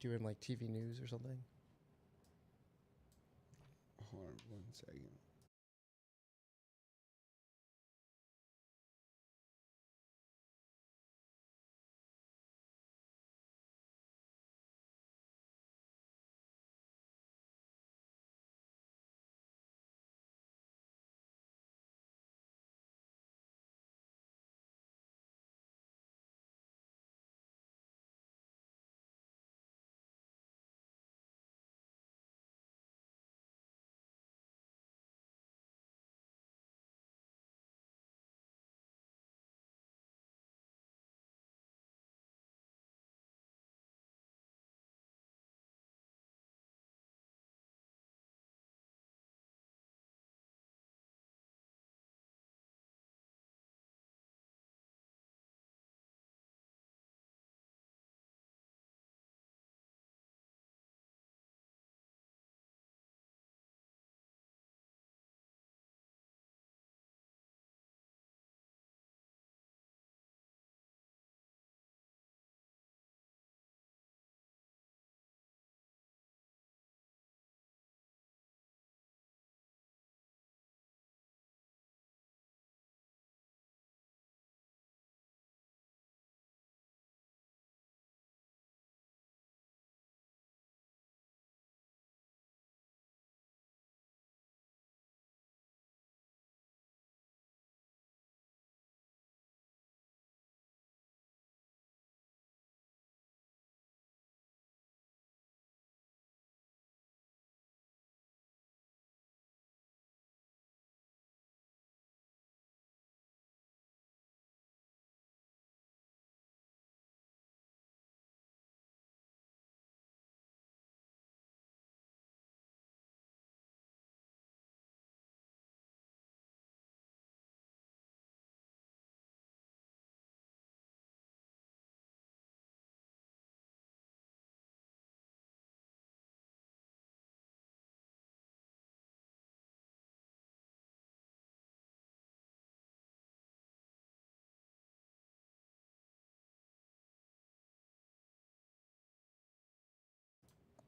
doing like TV news or something? Hold on 1 second.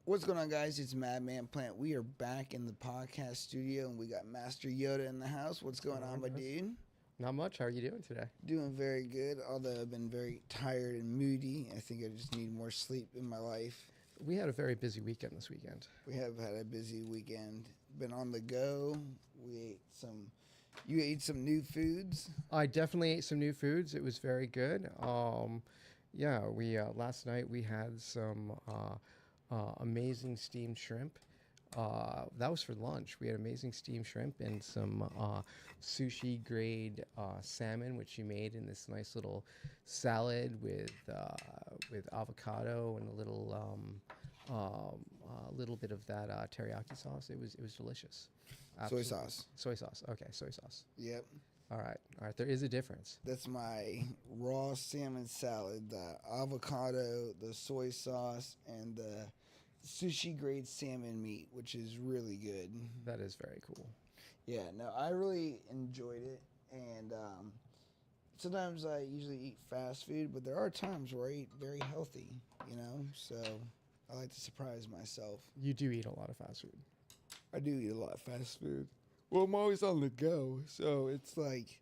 What's going on, guys? It's Madman Plant. We are back in the podcast studio, and we got Master Yoda in the house. What's going on, my dude? Not much. How are you doing today? Doing very good, although I've been very tired and moody. I think I just need more sleep in my life. We had a very busy weekend this weekend. We have had a busy weekend. Been on the go. We ate some... You ate some new foods? I definitely ate some new foods. It was very good. Yeah, we last night we had some amazing steamed shrimp. That was for lunch. We had amazing steamed shrimp and some sushi grade salmon, which she made in this nice little salad with avocado and a little bit of that teriyaki sauce. It was delicious. Soy sauce. Soy sauce. Okay, soy sauce. Yep. All right. There is a difference. That's my raw salmon salad. The avocado, the soy sauce, and the sushi grade salmon meat, which is really good. That is very cool. Yeah, no, I really enjoyed it. And sometimes I usually eat fast food, but there are times where I eat very healthy, so I like to surprise myself. You do eat a lot of fast food. I do eat a lot of fast food. Well, I'm always on the go, so it's like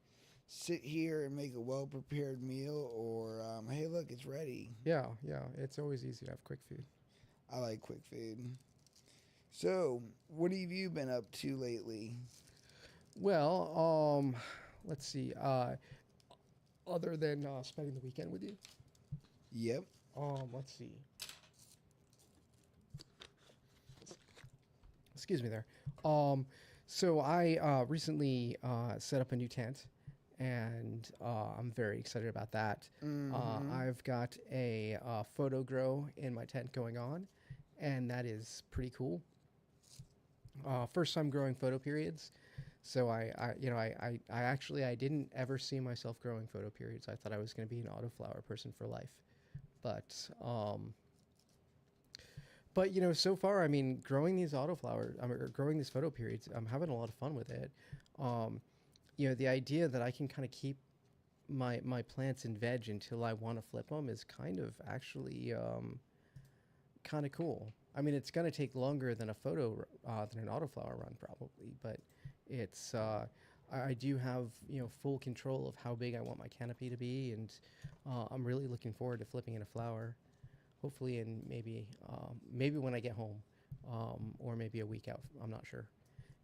sit here and make a well-prepared meal, or hey, look, it's ready. Yeah, it's always easy to have quick food. I like quick food. So, what have you been up to lately? Well, let's see. Other than spending the weekend with you. Yep. Let's see. Excuse me there. So I recently set up a new tent, and I'm very excited about that. Mm-hmm. I've got a photo grow in my tent going on, and that is pretty cool. First time growing photo periods. So I didn't ever see myself growing photo periods. I thought I was going to be an autoflower person for life, but so far, I mean, growing these growing these photo periods, I'm having a lot of fun with it. The idea that I can kind of keep my plants in veg until I want to flip them is kind of actually kind of cool. I mean, it's going to take longer than a photo than an autoflower run probably, but it's I do have full control of how big I want my canopy to be, and I'm really looking forward to flipping in a flower, hopefully in maybe when I get home, or maybe a week out. I'm not sure.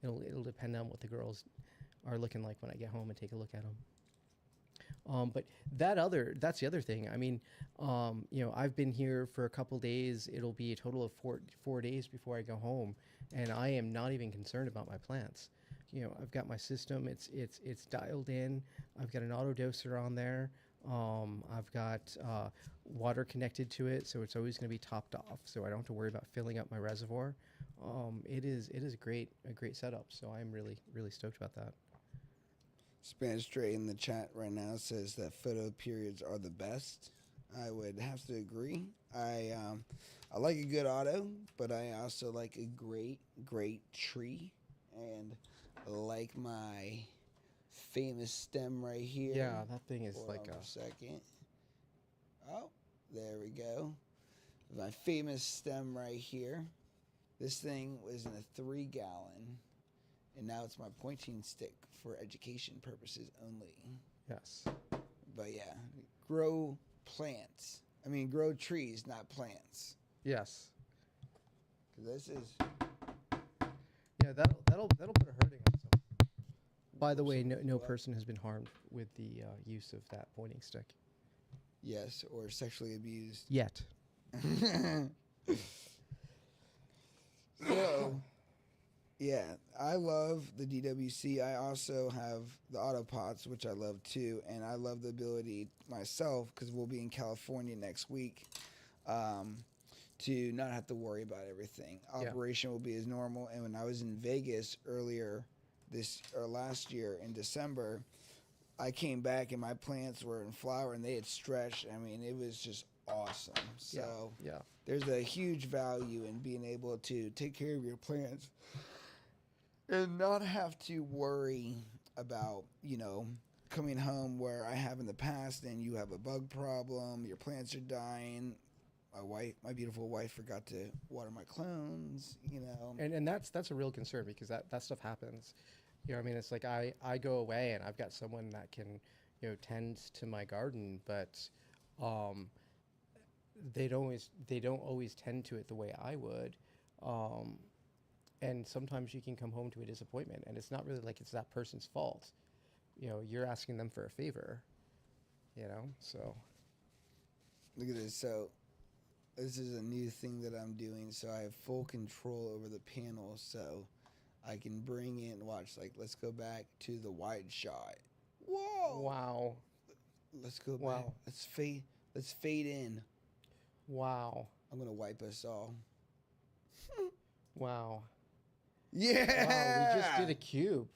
It'll depend on what the girls are looking like when I get home and take a look at them. But that's the other thing. I mean, I've been here for a couple days. It'll be a total of 4 days before I go home, and I am not even concerned about my plants. I've got my system. It's dialed in. I've got an auto doser on there. I've got water connected to it, so it's always going to be topped off, so I don't have to worry about filling up my reservoir. It is a great setup. So I'm really stoked about that. Spanish Stray in the chat right now says that photo periods are the best. I would have to agree. I like a good auto, but I also like a great tree, and I like my famous stem right here. Yeah, that thing is Hold like on for a second. Oh, there we go. My famous stem right here. This thing was in a 3-gallon, and now it's my pointing stick for education purposes only. yes. But yeah, grow plants. I mean, grow trees, not plants. Yes. 'Cause this is. Yeah, that'll put a hurting on some. By the way, no person has been harmed with the use of that pointing stick Yes, or sexually abused. yet. So, yeah, I love the DWC. I also have the Autopots, which I love too, and I love the ability myself, because we'll be in California next week, to not have to worry about everything. Operation will be as normal. And when I was in Vegas last year in December, I came back and my plants were in flower and they had stretched. I mean, it was just awesome. So yeah. there's a huge value in being able to take care of your plants and not have to worry about, coming home where I have in the past and you have a bug problem, your plants are dying. My beautiful wife forgot to water my clones, And that's a real concern, because that stuff happens. I mean, it's like I go away and I've got someone that can, tend to my garden, but they don't always tend to it the way I would. And sometimes you can come home to a disappointment, and it's not really like it's that person's fault. You're asking them for a favor, so. Look at this. So this is a new thing that I'm doing. So I have full control over the panel. So I can bring in, watch, like, let's go back to the wide shot. Whoa. Wow. Let's go back. Wow. Let's fade in. Wow. I'm going to wipe us all. Wow. Yeah. Wow, we just did a cube.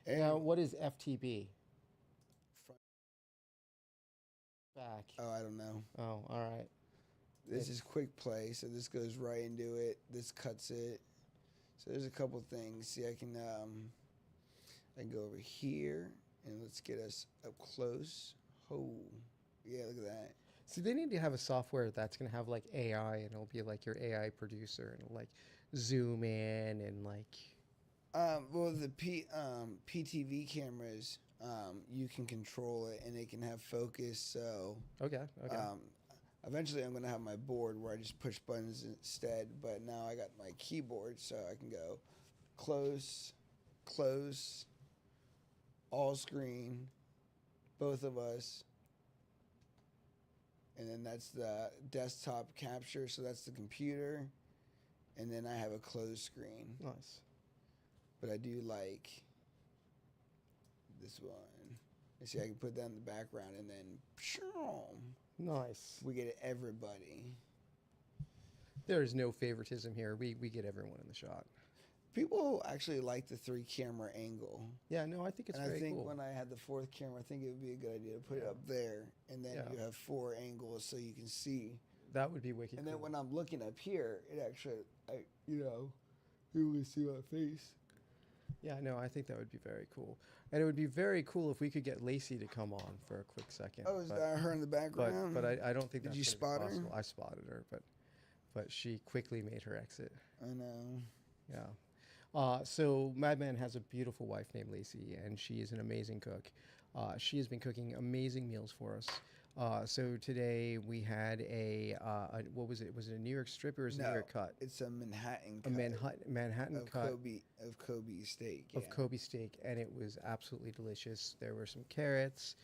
And Now, what is FTB? Back. oh, I don't know. Oh, all right. This is quick play, so this goes right into it. This cuts it. So there's a couple things. See, I can go over here, and let's get us up close. Oh, yeah, look at that. See, they need to have a software that's going to have like AI, and it'll be like your AI producer, and it'll like zoom in and like. Well, the PTV cameras, you can control it, and it can have focus. So Okay. eventually, I'm gonna have my board where I just push buttons instead. But now I got my keyboard, so I can go close, all screen, both of us. And then that's the desktop capture, so that's the computer. And then I have a closed screen. Nice. But I do like this one. You see, I can put that in the background, and then Nice. we get everybody. There is no favoritism here. We get everyone in the shot. People actually like the 3-camera angle. Yeah, no, I think it's And very I think cool. when I had the 4th camera, I think it would be a good idea to put it up there, and then Yeah. you have 4 angles so you can see. That would be wicked. And then cool. when I'm looking up here, it actually, you can see my face. Yeah, no, I think that would be very cool, and it would be very cool if we could get Lacey to come on for a quick second. Oh, is that her in the background? But I don't think Did that's you gonna be spot her? possible. I spotted her, but she quickly made her exit. I know. Yeah. So Madman has a beautiful wife named Lacey, and she is an amazing cook. She has been cooking amazing meals for us. So today we had what was it? Was it a New York strip or was it a New No, York cut? it's a Manhattan A cut Manhattan of cut Kobe steak. of Yeah. Kobe steak, and it was absolutely delicious. There were some carrots,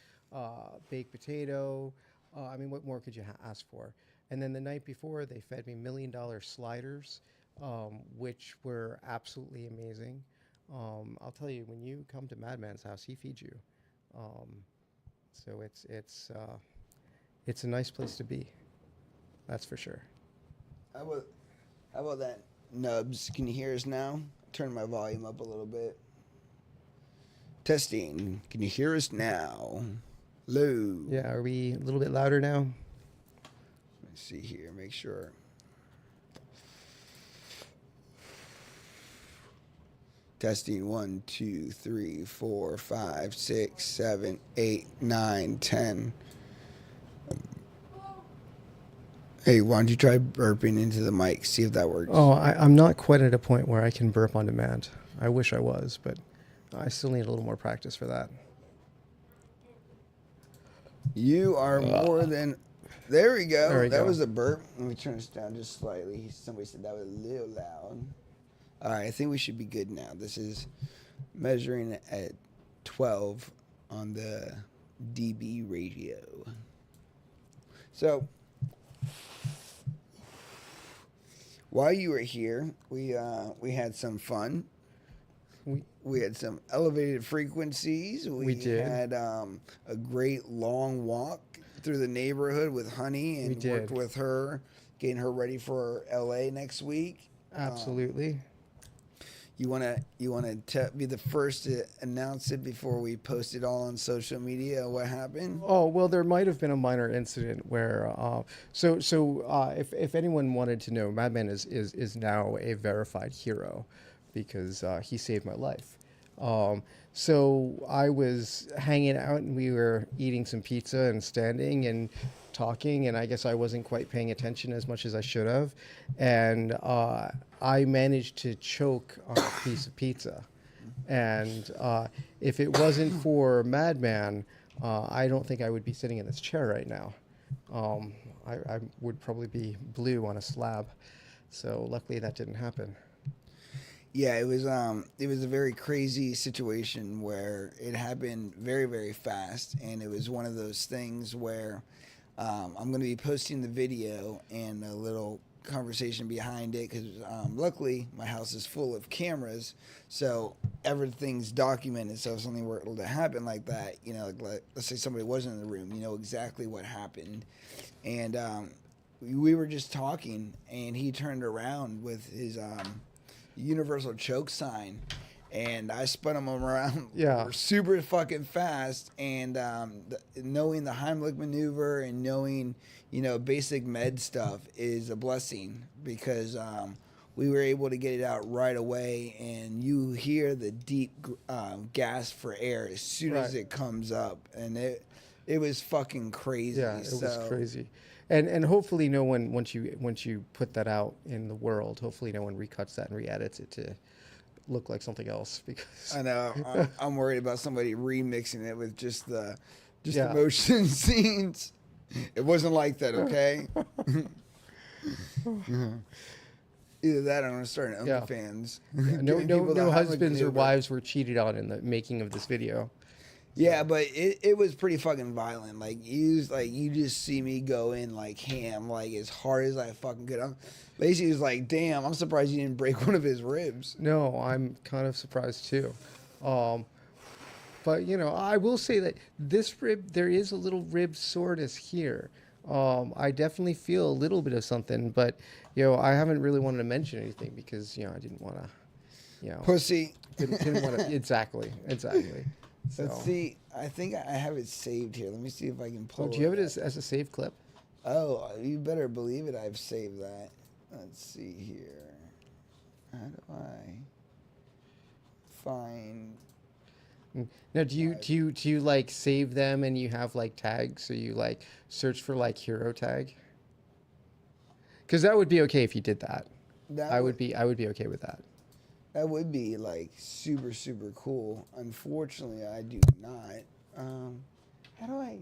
baked potato. I mean, what more could you ask for? And then the night before, they fed me $1 million sliders, which were absolutely amazing. I'll tell you, when you come to Madman's house, he feeds you. Um, so it's a nice place to be. That's for sure. How about that, Nubs? Can you hear us now? Turn my volume up a little bit. Testing. Can you hear us now? Hello. Yeah, are we a little bit louder now? Let's see here. Make sure. Testing 1, 2, 3, 4, 5, 6, 7, 8, 9, 10. Hey, why don't you try burping into the mic? See if that works. Oh, I'm not quite at a point where I can burp on demand. I wish I was, but I still need a little more practice for that. You are more than. There we go. There we That go. was a burp. Let me turn this down just slightly. Somebody said that was a little loud. All right, I think we should be good now. This is measuring at 12 on the dB radio. So, while you were here, we had some fun. We had some elevated frequencies. We did. Had a great long walk through the neighborhood with Honey, and worked with her, getting her ready for LA next week. Absolutely. You wanna be the first to announce it before we post it all on social media? What happened? Oh, well, there might have been a minor incident where, if anyone wanted to know, Madman is now a verified hero because he saved my life. So I was hanging out and we were eating some pizza and standing and talking, and I guess I wasn't quite paying attention as much as I should have, and I managed to choke on a piece of pizza. And if it wasn't for Madman, I don't think I would be sitting in this chair right now. I would probably be blue on a slab. So luckily that didn't happen. Yeah, it was a very crazy situation where it happened very, very fast, and it was one of those things where I'm going to be posting the video and a little conversation behind it because luckily my house is full of cameras, so everything's documented. So if something were to happen like that, like let's say somebody wasn't in the room, you know exactly what happened. And we were just talking, and he turned around with his universal choke sign, and I spun him around super fucking fast. And knowing the Heimlich maneuver and knowing basic med stuff is a blessing, because we were able to get it out right away, and you hear the deep gasp for air as soon as it comes up, and it was fucking crazy. Yeah, it was crazy. And hopefully no one, once you put that out in the world, hopefully no one recuts that and re-edits it to look like something else, because I know I'm worried about somebody remixing it with just the motion scenes. It wasn't like that, okay? Either that or I'm gonna start an OnlyFans. No husbands or wives were cheated on in the making of this video. Yeah, but it was pretty fucking violent. Like you just see me go in like ham, like as hard as I fucking could. Lacey was like, "Damn, I'm surprised you didn't break one of his ribs." No, I'm kind of surprised too. But I will say that this rib, there is a little rib soreness here. I definitely feel a little bit of something, but I haven't really wanted to mention anything because I didn't want to, pussy. Didn't want to exactly. So. Let's see. I think I have it saved here. Let me see if I can pull it. Do you have it as a saved clip? Oh, you better believe it. I've saved that. Let's see here. How do I find. Now, do you Uh, do you do you like save them and you have like tags? So you like search for like hero tag? Because that would be okay if you did that. that I would would be okay with that. that would be like super super cool. Unfortunately, I do not. Um, how do I?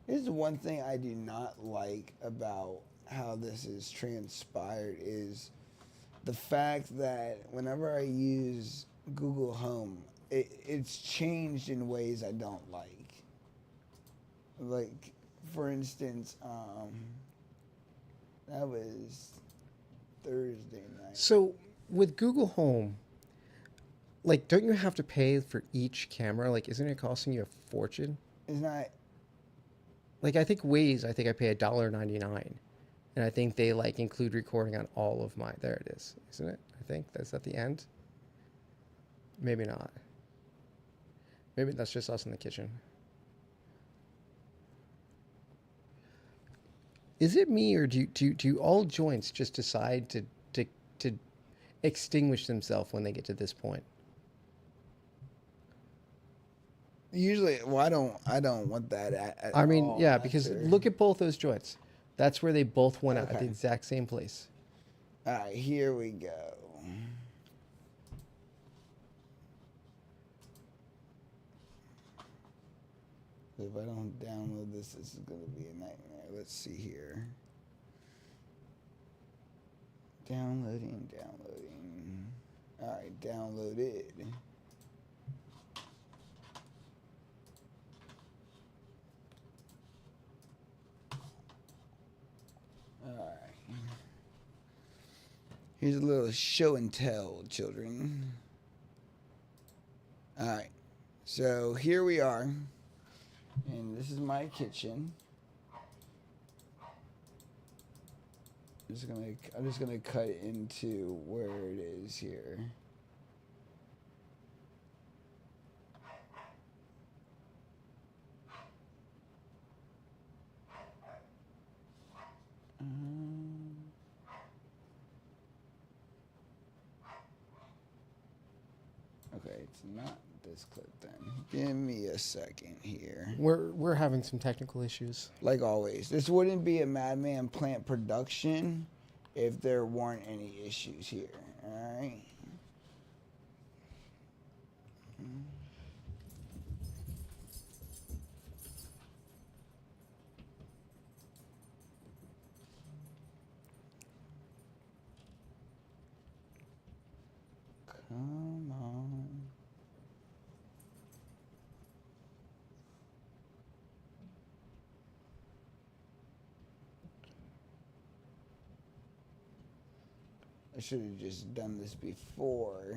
This is the one thing I do not like about how this is transpired is the fact that whenever I use Google Home, it's changed in ways I don't like. Like, for instance, that was Thursday night. So with Google Home, like, don't you have to pay for each camera? Like, isn't it costing you a fortune? It's not. Like, I think Waze, I think I pay $1.99, and I think they like include recording on all of my. There it is, isn't it? I think that's at the end. Maybe not. Maybe that's just us in the kitchen. Is it me, or do all joints just decide to extinguish themselves when they get to this point? Usually, well, I don't want that at I mean, all. yeah, because After. look at both those joints. That's where they both went out at the Okay. exact same place. All right, here we go. If I don't download this, this is going to be a nightmare. Let's see here. Downloading. All right, downloaded. All right. Here's a little show and tell, children. All right. So here we are. And this is my kitchen. I'm just gonna cut into where it is here. Okay, it's not this clip then. Give me a second here. We're having some technical issues. Like always, this wouldn't be a Madman Plant production if there weren't any issues here. All right. Come on. I should have just done this before.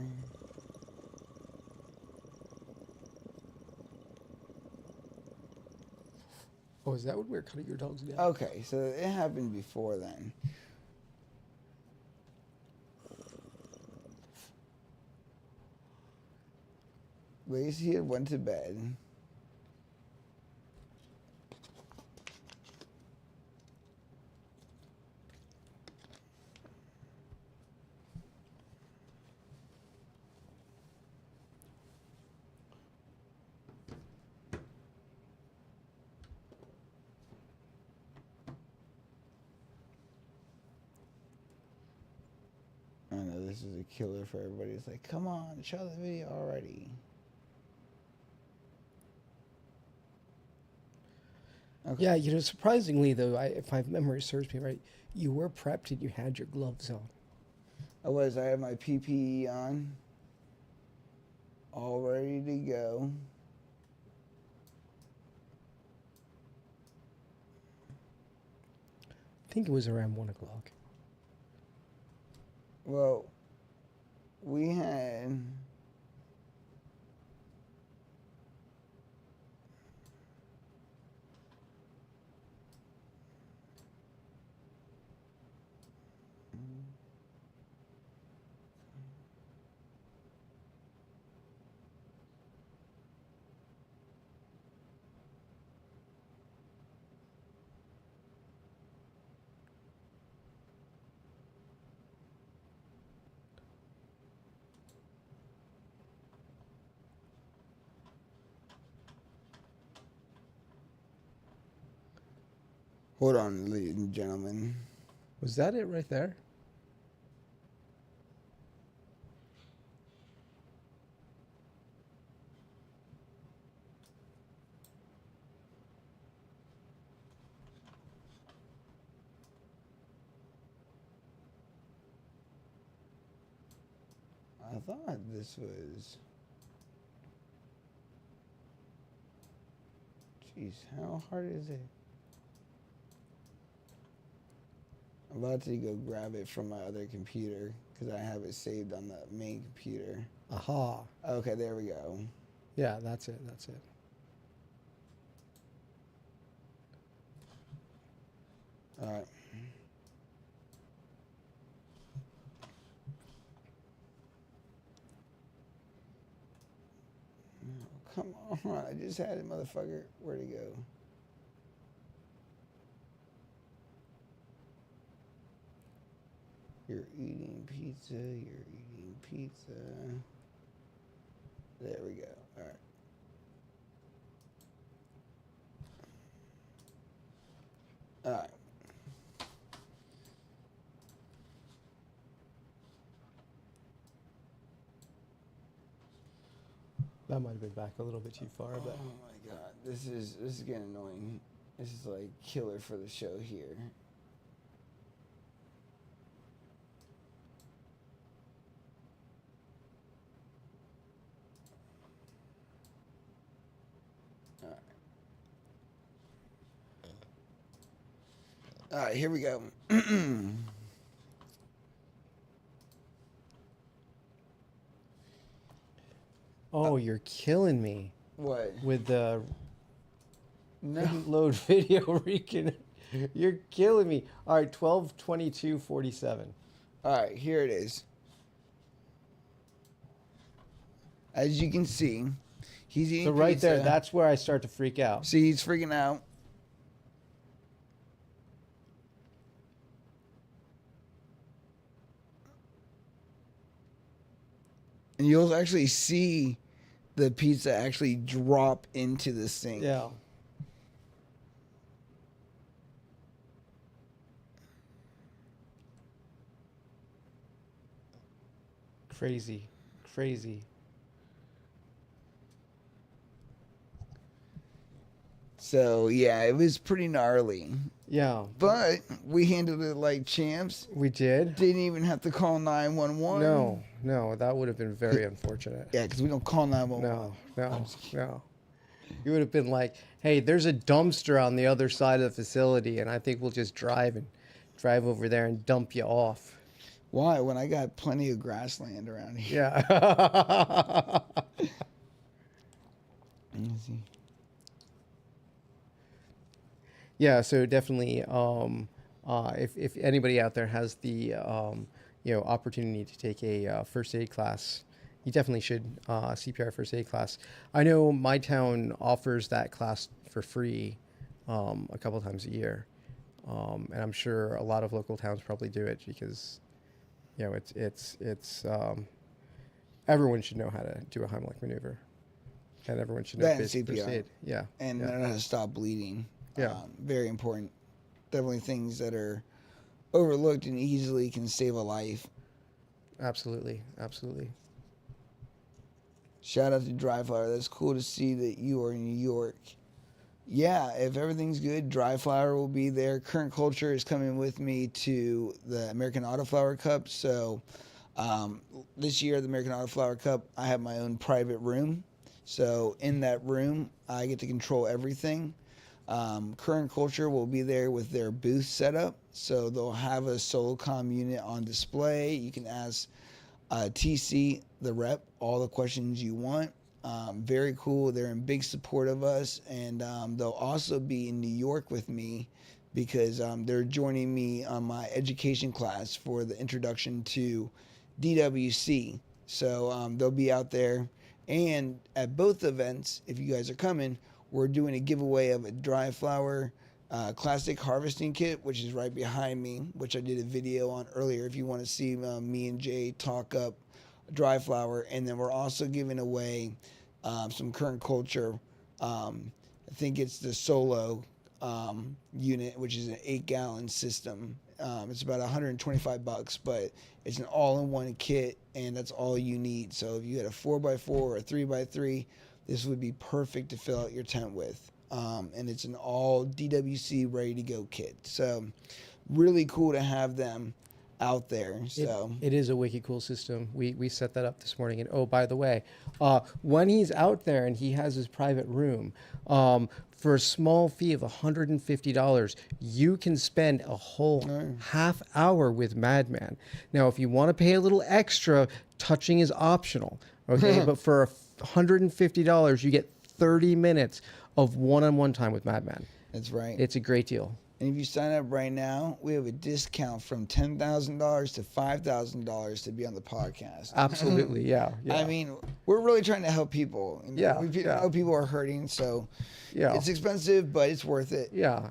Oh, is that what we're cutting your dogs down? Okay, so it happened before then. Lacey had went to bed. I know this is a killer for everybody. It's like, come on, show the video already. Okay. Yeah, you know, surprisingly though, if my memory serves me right, you were prepped and you had your gloves on. I have my PPE on, all ready to go. I think it was around 1 o'clock. Well, we had Hold on, ladies and gentlemen. Was that it right there? I thought this was... Jeez, how hard is it? I'm about to go grab it from my other computer because I have it saved on the main computer. Aha. Okay, there we go. Yeah, that's it. That's it. All right. Oh, come on. I just had it, motherfucker. Where'd it go? You're eating pizza. You're eating pizza. There we go. All right. All right. That might have been back a little bit too far, but Oh my god, this is getting annoying. This is like killer for the show here. All right, here we go. oh, you're killing me What? with the No. couldn't load video recon. You're killing me. All right, 12/22/47. All right, here it is. As you can see, he's eating So right pizza. there, that's where I start to freak out. See, he's freaking out. And you'll actually see the pizza actually drop into the sink. Yeah. Crazy. Crazy. So, yeah, it was pretty gnarly. Yeah. But we handled it like champs. We did? Didn't even have to call 911. No, that would have been very unfortunate. Yeah, because we don't call 911. No. You would have been like, hey, there's a dumpster on the other side of the facility, and I think we'll just drive over there and dump you off. Why? When I got plenty of grassland around here. Yeah. Easy. Yeah, so definitely, if anybody out there has the opportunity to take a first aid class, you definitely should CPR first aid class. I know my town offers that class for free a couple times a year, and I'm sure a lot of local towns probably do it because it's everyone should know how to do a Heimlich maneuver, and everyone should know That and basic first CPR. aid. Yeah, And yeah. learn how to stop bleeding. Yeah. Very important. Definitely things that are overlooked and easily can save a life. Absolutely. Shout out to Dry Flower. That's cool to see that you are in New York. Yeah, if everything's good, Dry Flower will be there. Current Culture is coming with me to the American Autoflower Cup. So this year, the American Autoflower Cup, I have my own private room. So in that room, I get to control everything. Current Culture will be there with their booth set up. So they'll have a Solocom unit on display. You can ask TC, the rep, all the questions you want. Very cool. They're in big support of us. And they'll also be in New York with me because they're joining me on my education class for the introduction to DWC. So they'll be out there. And at both events, if you guys are coming, we're doing a giveaway of a Dry Flower classic harvesting kit, which is right behind me, which I did a video on earlier if you want to see me and Jay talk up Dry Flower. And then we're also giving away some Current Culture. I think it's the Solo unit, which is an 8-gallon system. It's about $125, but it's an all-in-one kit, and that's all you need. So if you had a 4x4 or a 3x3, this would be perfect to fill out your tent with. And it's an all DWC ready-to-go kit. So really cool to have them out there. So it is a wicked cool system. We set that up this morning. And oh, by the way, when he's out there and he has his private room, for a small fee of $150, you can spend a whole half hour with Madman. Now, if you want to pay a little extra, touching is optional. Okay, but for $150, you get 30 minutes of one-on-one time with Madman. That's right. It's a great deal. And if you sign up right now, we have a discount from $10,000 to $5,000 to be on the podcast. Absolutely, yeah. I mean, we're really trying to help people. You know, we know people are hurting, so it's expensive, but it's worth it. Yeah.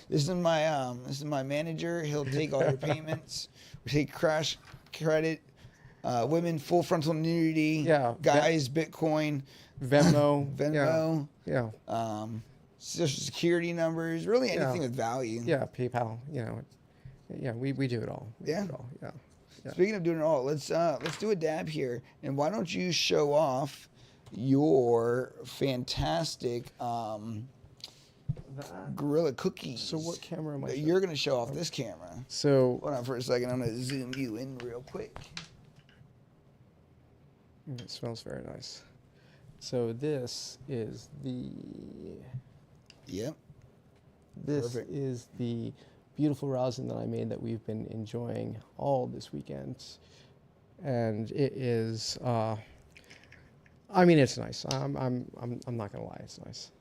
This is my manager. He'll take all your payments. We take crash credit, women full frontal nudity, guys Bitcoin, Venmo, yeah. Social security numbers, really anything with value. Yeah, PayPal. You know, we do it all. Yeah. Yeah. Speaking of doing it all, let's do a dab here, and why don't you show off your fantastic Gorilla cookies? So what camera am I? You're gonna show off this camera. So hold on for a second. I'm gonna zoom you in real quick. It smells very nice. So this is the. Yep. This Perfect. is the beautiful rosin that I made that we've been enjoying all this weekend, and it is. I mean, it's nice. I'm not gonna lie, it's nice.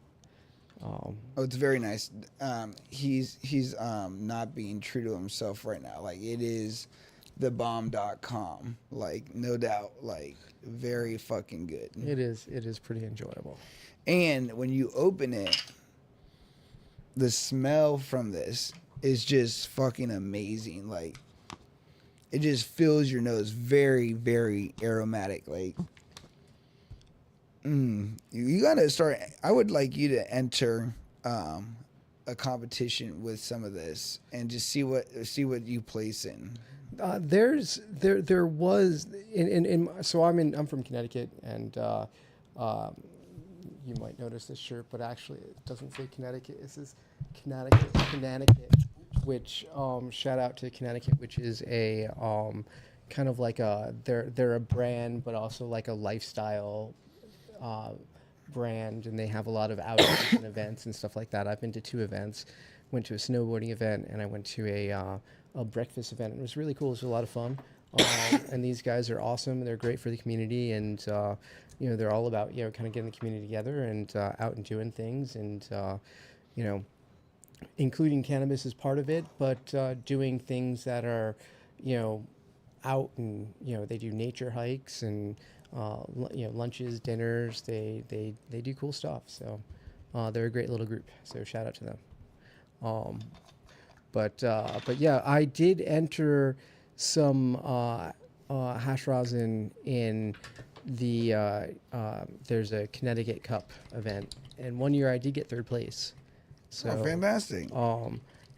Oh, it's very nice. He's not being true to himself right now. Like, it is thebomb.com. Like, no doubt. Like, very fucking good. It is pretty enjoyable. And when you open it, the smell from this is just fucking amazing. Like, it just fills your nose. Very, very aromatic. Like, you gotta start. I would like you to enter a competition with some of this and just see what you place in. There was so I'm from Connecticut, and you might notice this shirt, but actually it doesn't say Connecticut. It says Connecticut, which shout out to Connecticut, which is a kind of like they're a brand, but also like a lifestyle brand, and they have a lot of outings and events and stuff like that. I've been to 2 events. Went to a snowboarding event, and I went to a breakfast event. It was really cool. It was a lot of fun. And these guys are awesome. They're great for the community, and they're all about kind of getting the community together and out and doing things, and including cannabis as part of it, but doing things that are out, and they do nature hikes and lunches, dinners. They do cool stuff. So they're a great little group. So shout out to them. But yeah, I did enter some hash rosin in the there's a Connecticut Cup event, and one year I did get 3rd place. So fantastic.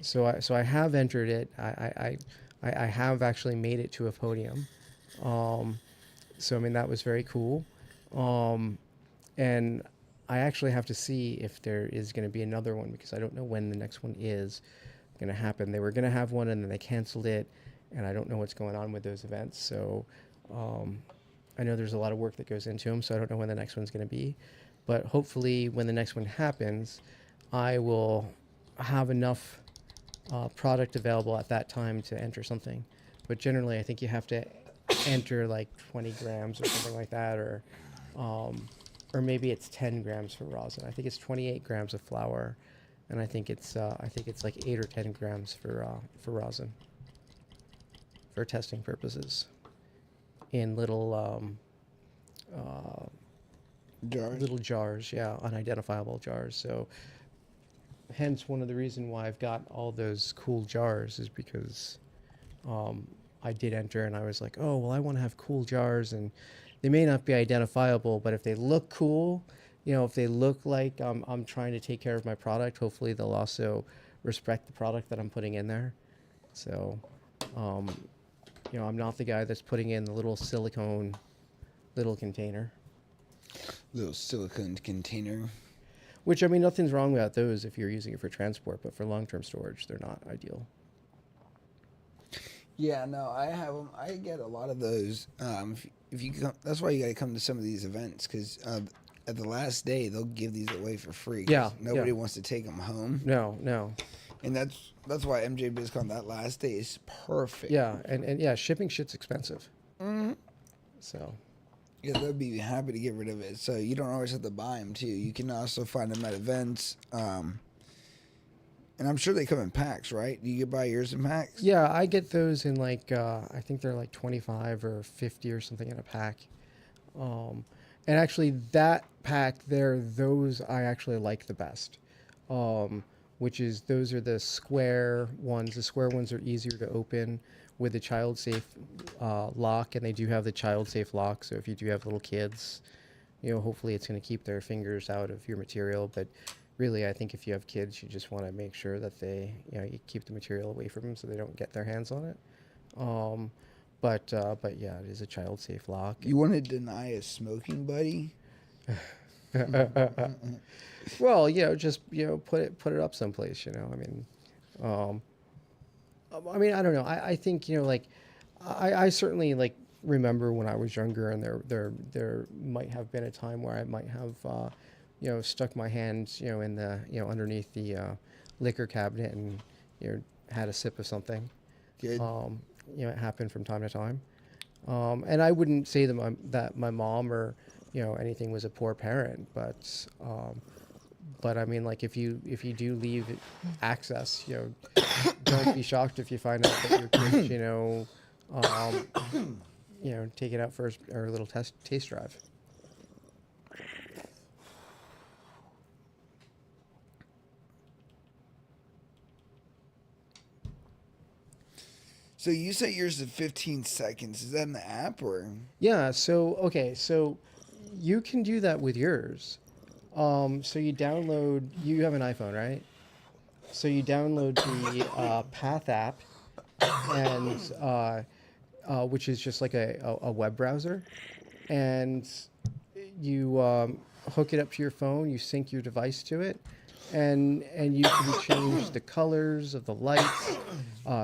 So I have entered it. I have actually made it to a podium. So I mean, that was very cool. And I actually have to see if there is going to be another one, because I don't know when the next one is going to happen. They were going to have one, and then they canceled it, and I don't know what's going on with those events. So I know there's a lot of work that goes into them, so I don't know when the next one's going to be. But hopefully when the next one happens, I will have enough product available at that time to enter something. But generally, I think you have to enter like 20 grams or something like that, or maybe it's 10 grams for rosin. I think it's 28 grams of flour, and I think it's like 8 or 10 grams for rosin for testing purposes in little jars, unidentifiable jars. So hence one of the reason why I've got all those cool jars is because I did enter, and I was like, oh well, I want to have cool jars, and they may not be identifiable, but if they look cool, if they look like I'm trying to take care of my product, hopefully they'll also respect the product that I'm putting in there. So, um, I'm not the guy that's putting in the little silicone little container. Little silicone container. Which, I mean, nothing's wrong about those if you're using it for transport, but for long-term storage, they're not ideal. Yeah, no, I have them. I get a lot of those. If you come, that's why you got to come to some of these events because at the last day they'll give these away for free. 'Cause Yeah, nobody yeah. wants to take them home, No. and that's why MJ BizCon that last day is perfect. Yeah, and yeah, shipping shit's expensive. hmm So, Yeah, they'll be happy to get rid of it. So you don't always have to buy them too. You can also find them at events. And I'm sure they come in packs, right? Do you buy yours in packs? yeah, I get those in like, I think they're like 25 or 50 or something in a pack. And actually, that pack there, those I actually like the best. Which is, those are the square ones. The square ones are easier to open with the child safe lock, and they do have the child safe lock. So if you do have little kids, hopefully it's going to keep their fingers out of your material. But really, I think if you have kids, you just want to make sure that you keep the material away from them so they don't get their hands on it. But yeah, it is a child safe lock. You want to deny a smoking buddy? Well, just put it up someplace. I mean, I don't know. I think like I certainly like remember when I was younger, and there might have been a time where I might have stuck my hands in the underneath the liquor cabinet and had a sip of something. Good. It happened from time to time. And I wouldn't say that my mom or anything was a poor parent, but I mean, like, if you do leave access, don't be shocked if you find out that your kids take it out for a little taste drive. So you set yours to 15 seconds. Is that in the app or? Yeah. So okay. So you can do that with yours. So you download. You have an iPhone, right? So you download the Path app, and which is just like a web browser, and you hook it up to your phone. You sync your device to it, and you can change the colors of the lights.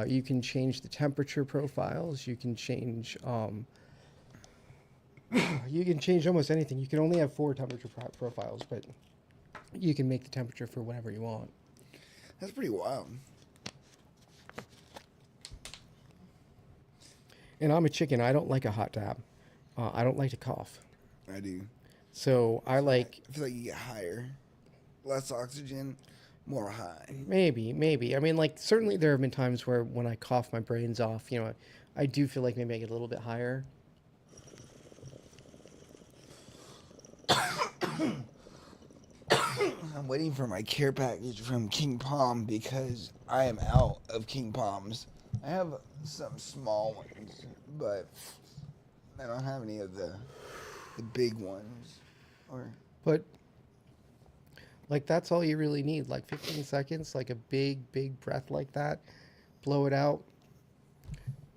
You can change the temperature profiles. You can change almost anything. You can only have 4 temperature profiles, but you can make the temperature for whatever you want. That's pretty wild. And I'm a chicken. I don't like a hot dab. I don't like to cough. I do. So I feel like you get higher. Less oxygen, more high. Maybe. I mean, like, certainly there have been times where when I cough my brains off, I do feel like maybe I get a little bit higher. I'm waiting for my care package from King Palm because I am out of King Palms. I have some small ones, but I don't have any of the big ones. But like, that's all you really need, like 15 seconds, like a big breath like that, blow it out.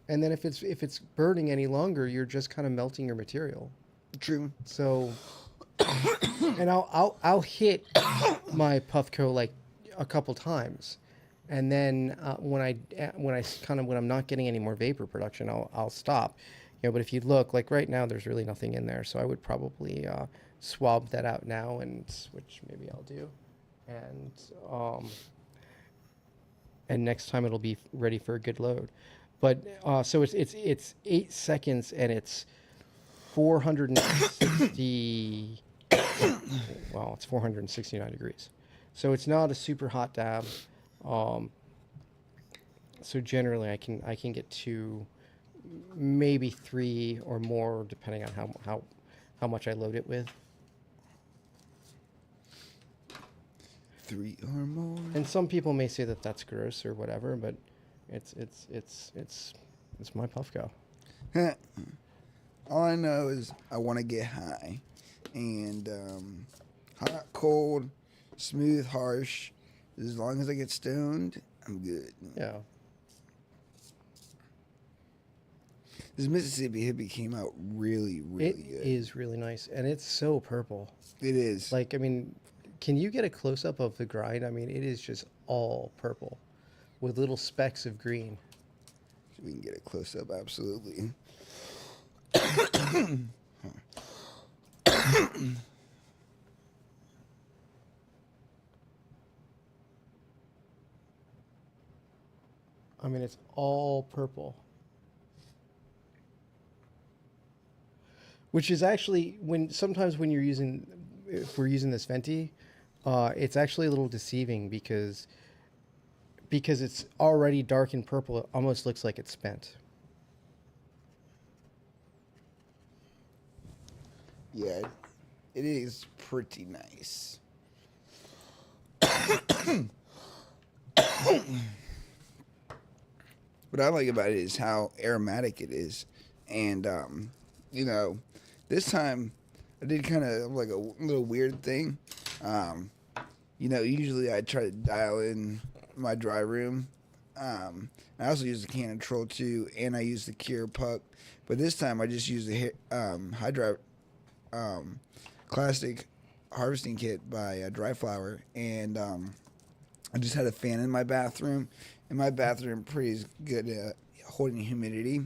And then if it's burning any longer, you're just kind of melting your material. True. So, and I'll hit my Puffco like a couple times, and then when I'm not getting any more vapor production, I'll stop. But if you look, like right now, there's really nothing in there, so I would probably swab that out now, and which maybe I'll do, and next time it'll be ready for a good load. But so it's 8 seconds, and it's 460. Well, it's 469 degrees, so it's not a super hot dab. So generally, I can get 2, maybe 3 or more, depending on how much I load it with. 3 or more. And some people may say that that's gross or whatever, but it's my Puffco. All I know is I want to get high, and hot, cold, smooth, harsh. As long as I get stoned, I'm good. Yeah. This Mississippi Hippie came out really, really good. It is really nice, and it's so purple. It is. Like, I mean, can you get a close up of the grind? I mean, it is just all purple with little specks of green. We can get a close up, absolutely. I mean, it's all purple. Which is actually sometimes when you're using, if we're using this venti, it's actually a little deceiving because it's already dark and purple. It almost looks like it's spent. Yeah, it is pretty nice. What I like about it is how aromatic it is. And, you know, this time I did kind of like a little weird thing. You know, usually I try to dial in my dry room. I also use the can control too, and I use the cure puck. But this time I just used the Hydra Classic Harvesting Kit by Dry Flower, and I just had a fan in my bathroom. And my bathroom pretty good at holding humidity.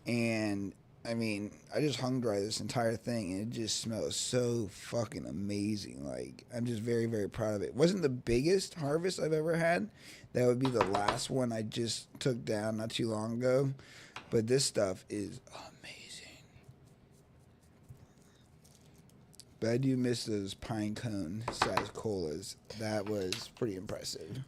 And I mean, I just hung dry this entire thing, and it just smells so fucking amazing. Like, I'm just very, very proud of it. It wasn't the biggest harvest I've ever had. That would be the last one I just took down not too long ago. But this stuff is amazing. But I do miss those pine cone size colas. That was pretty impressive.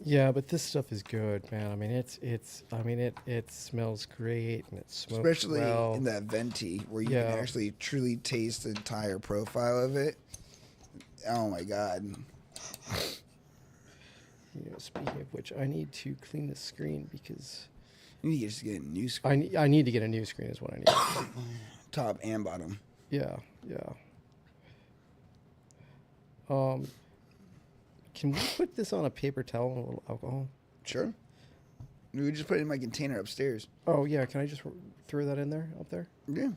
Yeah, but this stuff is good, man. I mean, it smells great and it smokes Especially well. in that venti where you Yeah. can actually truly taste the entire profile of it. Oh my god. You know, speaking of which, I need to clean the screen because You need to just get a new screen. I need to get a new screen is what I need. Top and bottom. Yeah, yeah. Can we put this on a paper towel and a little alcohol? Sure. We just put it in my container upstairs. Oh yeah, can I just throw that in there up there? Yeah.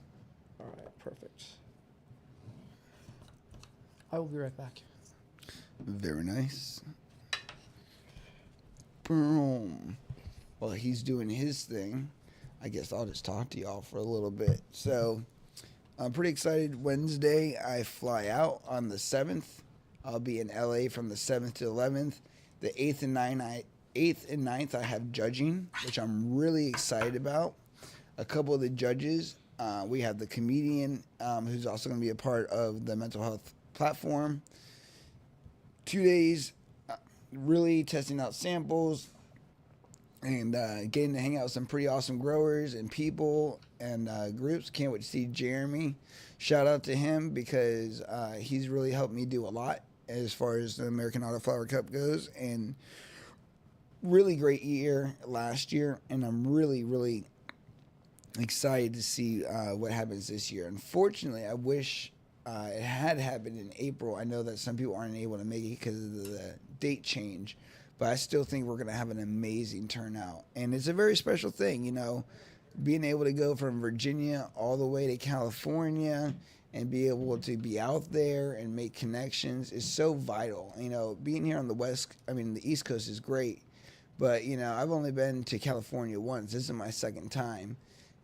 All right, perfect. I will be right back. Very nice. Boom. While he's doing his thing, I guess I'll just talk to y'all for a little bit. So, I'm pretty excited. Wednesday, I fly out on the 7th. I'll be in LA from the 7th to 11th. The 8th and 9th, I have judging, which I'm really excited about. A couple of the judges, we have the comedian who's also going to be a part of the mental health platform. 2 days, really testing out samples and getting to hang out with some pretty awesome growers and people and groups. Can't wait to see Jeremy. Shout out to him because he's really helped me do a lot as far as the American Autoflower Cup goes. And really great year last year. And I'm really, really excited to see what happens this year. Unfortunately, I wish it had happened in April. I know that some people aren't able to make it because of the date change, but I still think we're going to have an amazing turnout. And it's a very special thing, you know, being able to go from Virginia all the way to California and be able to be out there and make connections is so vital. You know, being here on the East Coast is great, but, you know, I've only been to California once. This is my second time.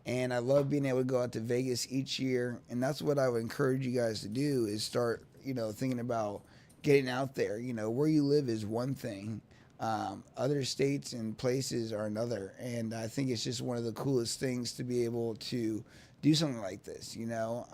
And I love being able to go out to Vegas each year. And that's what I would encourage you guys to do is start, you know, thinking about getting out there. You know, where you live is one thing. Other states and places are another. And I think it's just one of the coolest things to be able to do something like this, you know.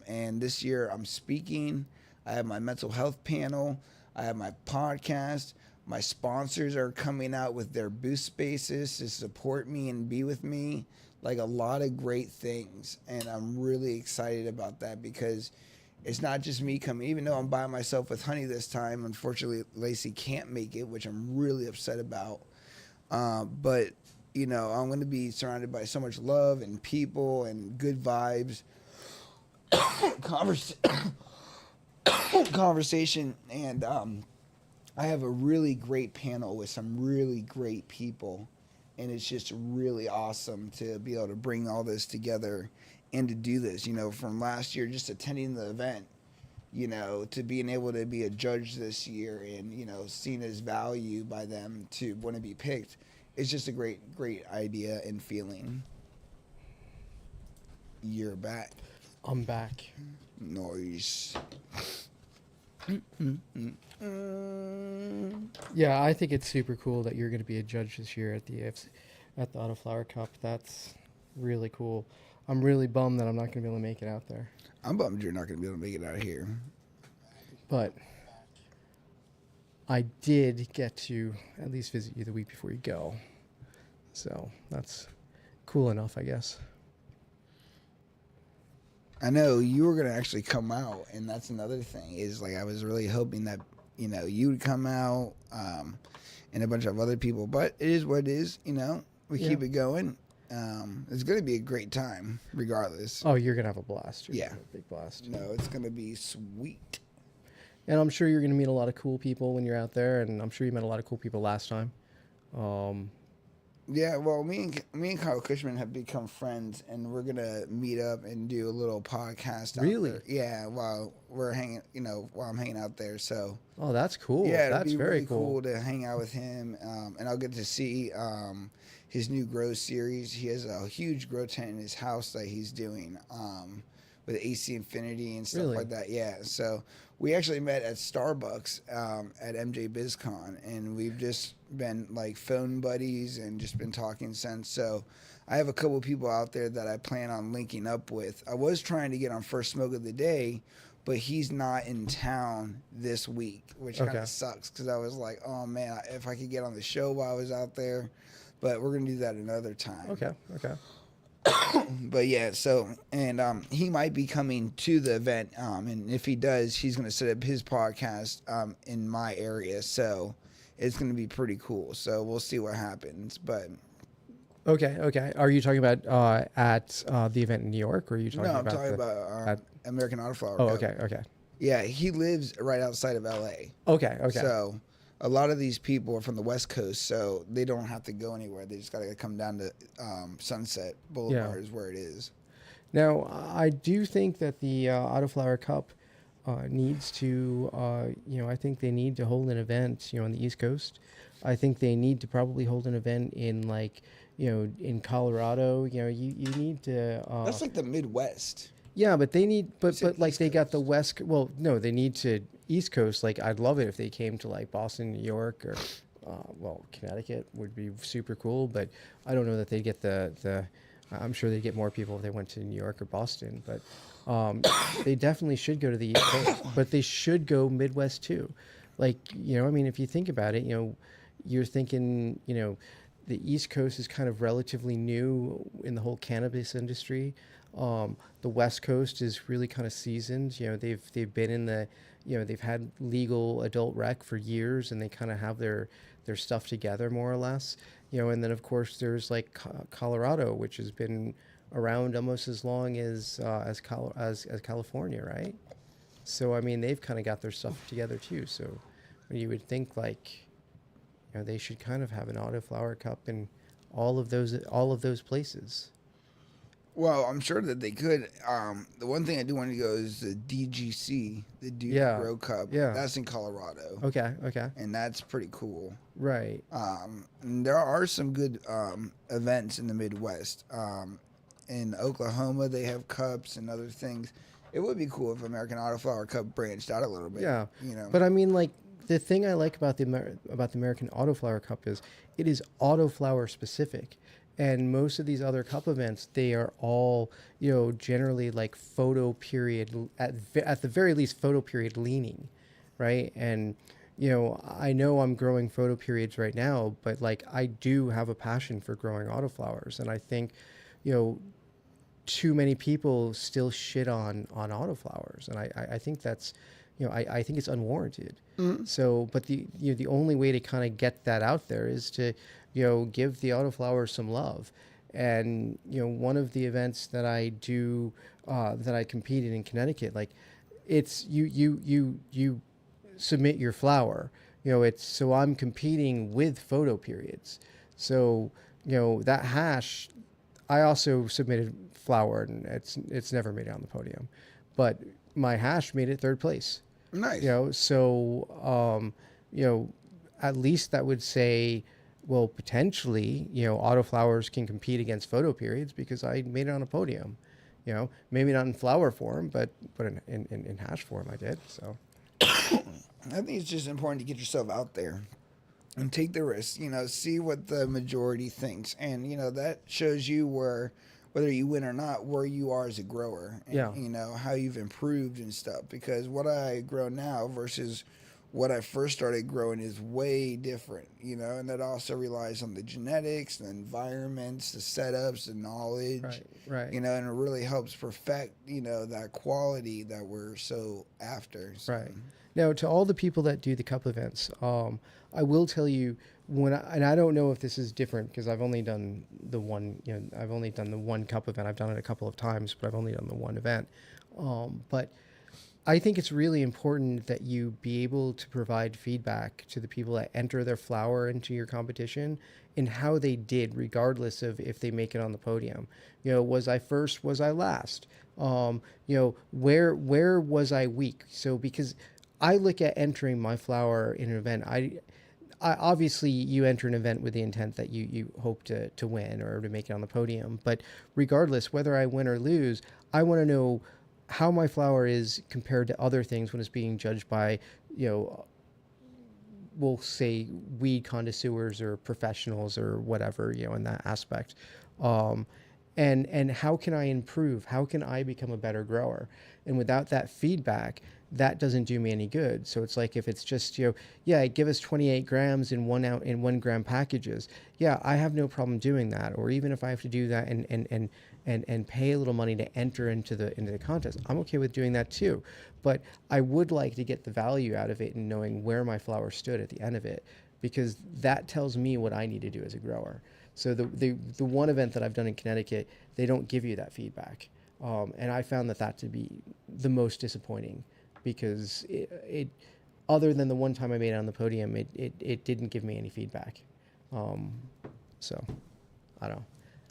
And this year I'm speaking. I have my mental health panel. I have my podcast. My sponsors are coming out with their booth spaces to support me and be with me. Like a lot of great things, and I'm really excited about that because it's not just me coming. Even though I'm by myself with Honey this time, unfortunately Lacey can't make it, which I'm really upset about. But you know, I'm going to be surrounded by so much love and people and good vibes. conversation, and I have a really great panel with some really great people, and it's just really awesome to be able to bring all this together and to do this. From last year, just attending the event, to being able to be a judge this year, and seen as value by them to want to be picked. It's just a great, great idea and feeling. You're back. I'm back. Noise. Yeah, I think it's super cool that you're going to be a judge this year at the Autoflower Cup. That's really cool. I'm really bummed that I'm not going to be able to make it out there. I'm bummed you're not going to be able to make it out of here. But I did get to at least visit you the week before you go. So that's cool enough, I guess. I know you were going to actually come out, and that's another thing, is like I was really hoping that, you would come out, and a bunch of other people. But it is what it is, We keep it going. It's going to be a great time, regardless. Oh, you're going to have a blast. You're Yeah. gonna have a big blast. No, it's going to be sweet. And I'm sure you're going to meet a lot of cool people when you're out there, and I'm sure you met a lot of cool people last time. Yeah, well, me and Kyle Cushman have become friends, and we're gonna meet up and do a little podcast. Really? Out there. Yeah, while we're hanging, while I'm hanging out there. So. Oh, that's cool. Yeah, that's be very really cool to hang out with him, and I'll get to see his new grow series. He has a huge grow tent in his house that he's doing with AC Infinity and stuff like that. Yeah, so we actually met at Starbucks at MJ BizCon, and we've just been like phone buddies and just been talking since. So I have a couple of people out there that I plan on linking up with. I was trying to get on First Smoke of the Day, but he's not in town this week, which kind of sucks, because I was like, oh man, if I could get on the show while I was out there. But we're going to do that another time. Okay. But yeah, so, and he might be coming to the event, and if he does, he's going to set up his podcast in my area, so it's going to be pretty cool. So we'll see what happens, but... Okay. Are you talking about at the event in New York, or are you talking about... No, I'm talking about American Autoflower Oh, Cup. okay. Yeah, he lives right outside of L.A. Okay. So a lot of these people are from the West Coast, so they don't have to go anywhere. They just got to come down to Sunset Boulevard is where it is. Now, I do think that the Autoflower Cup needs to, I think they need to hold an event, on the East Coast. I think they need to probably hold an event in, in Colorado. You need to... That's like the Midwest. Yeah, but they need, but like they got the West. Well, no, they need to East Coast. Like I'd love it if they came to like Boston, New York, or Connecticut would be super cool. But I don't know that they get the. I'm sure they'd get more people if they went to New York or Boston. But they definitely should go to the East Coast. But they should go Midwest too. Like if you think about it, you're thinking the East Coast is kind of relatively new in the whole cannabis industry. The West Coast is really kind of seasoned. They've been in the, they've had legal adult rec for years, and they kind of have their stuff together more or less. And then of course there's like Colorado, which has been around almost as long as California, right? So I mean they've kind of got their stuff together too. So you would think like, they should kind of have an Autoflower Cup in all of those places. Well, I'm sure that they could. The one thing I do want to go is the DGC, the Duke Grow Cup. Yeah. That's in Colorado. Okay. And that's pretty cool. Right. And there are some good events in the Midwest. In Oklahoma, they have cups and other things. It would be cool if American Autoflower Cup branched out a little bit. Yeah. But I mean, like, the thing I like about the American Autoflower Cup is it is autoflower specific. And most of these other cup events, they are all, generally like photo period, at the very least, photo period leaning, right? And, I know I'm growing photo periods right now, but like I do have a passion for growing autoflowers. And I think, too many people still shit on autoflowers. And I think that's, I think it's unwarranted. Mm-hmm. So, but the only way to kind of get that out there is to, give the autoflowers some love. And, one of the events that I do, that I competed in Connecticut, like it's you submit your flower. It's so I'm competing with photo periods. So that hash, I also submitted flower, and it's never made it on the podium, but my hash made it third place. Nice. So at least that would say, well, potentially, autoflowers can compete against photo periods because I made it on a podium. Maybe not in flower form, but in hash form I did. So I think it's just important to get yourself out there and take the risk. See what the majority thinks, and that shows you whether you win or not, where you are as a grower, and Yeah. how you've improved and stuff. Because what I grow now versus what I first started growing is way different, and that also relies on the genetics, the environments, the setups, the knowledge, Right. and it really helps perfect, that quality that we're so after. So. Right. Now, to all the people that do the cup events, I will tell you and I don't know if this is different because I've only done the one. I've only done the one cup event. I've done it a couple of times, but I've only done the one event. But I think it's really important that you be able to provide feedback to the people that enter their flower into your competition in how they did, regardless of if they make it on the podium. Was I first? Was I last? Where was I weak? So because I look at entering my flower in an event, I obviously you enter an event with the intent that you hope to win or to make it on the podium. But regardless, whether I win or lose, I want to know how my flower is compared to other things when it's being judged by, we'll say weed connoisseurs or professionals or whatever, in that aspect. And how can I improve? How can I become a better grower? And without that feedback, that doesn't do me any good. So it's like if it's just give us 28 grams in 1 gram packages. Yeah, I have no problem doing that. Or even if I have to do that and pay a little money to enter into the contest, I'm okay with doing that too. But I would like to get the value out of it and knowing where my flower stood at the end of it, because that tells me what I need to do as a grower. So the one event that I've done in Connecticut, they don't give you that feedback. And I found that to be the most disappointing, because it other than the one time I made it on the podium, it didn't give me any feedback. So I don't know.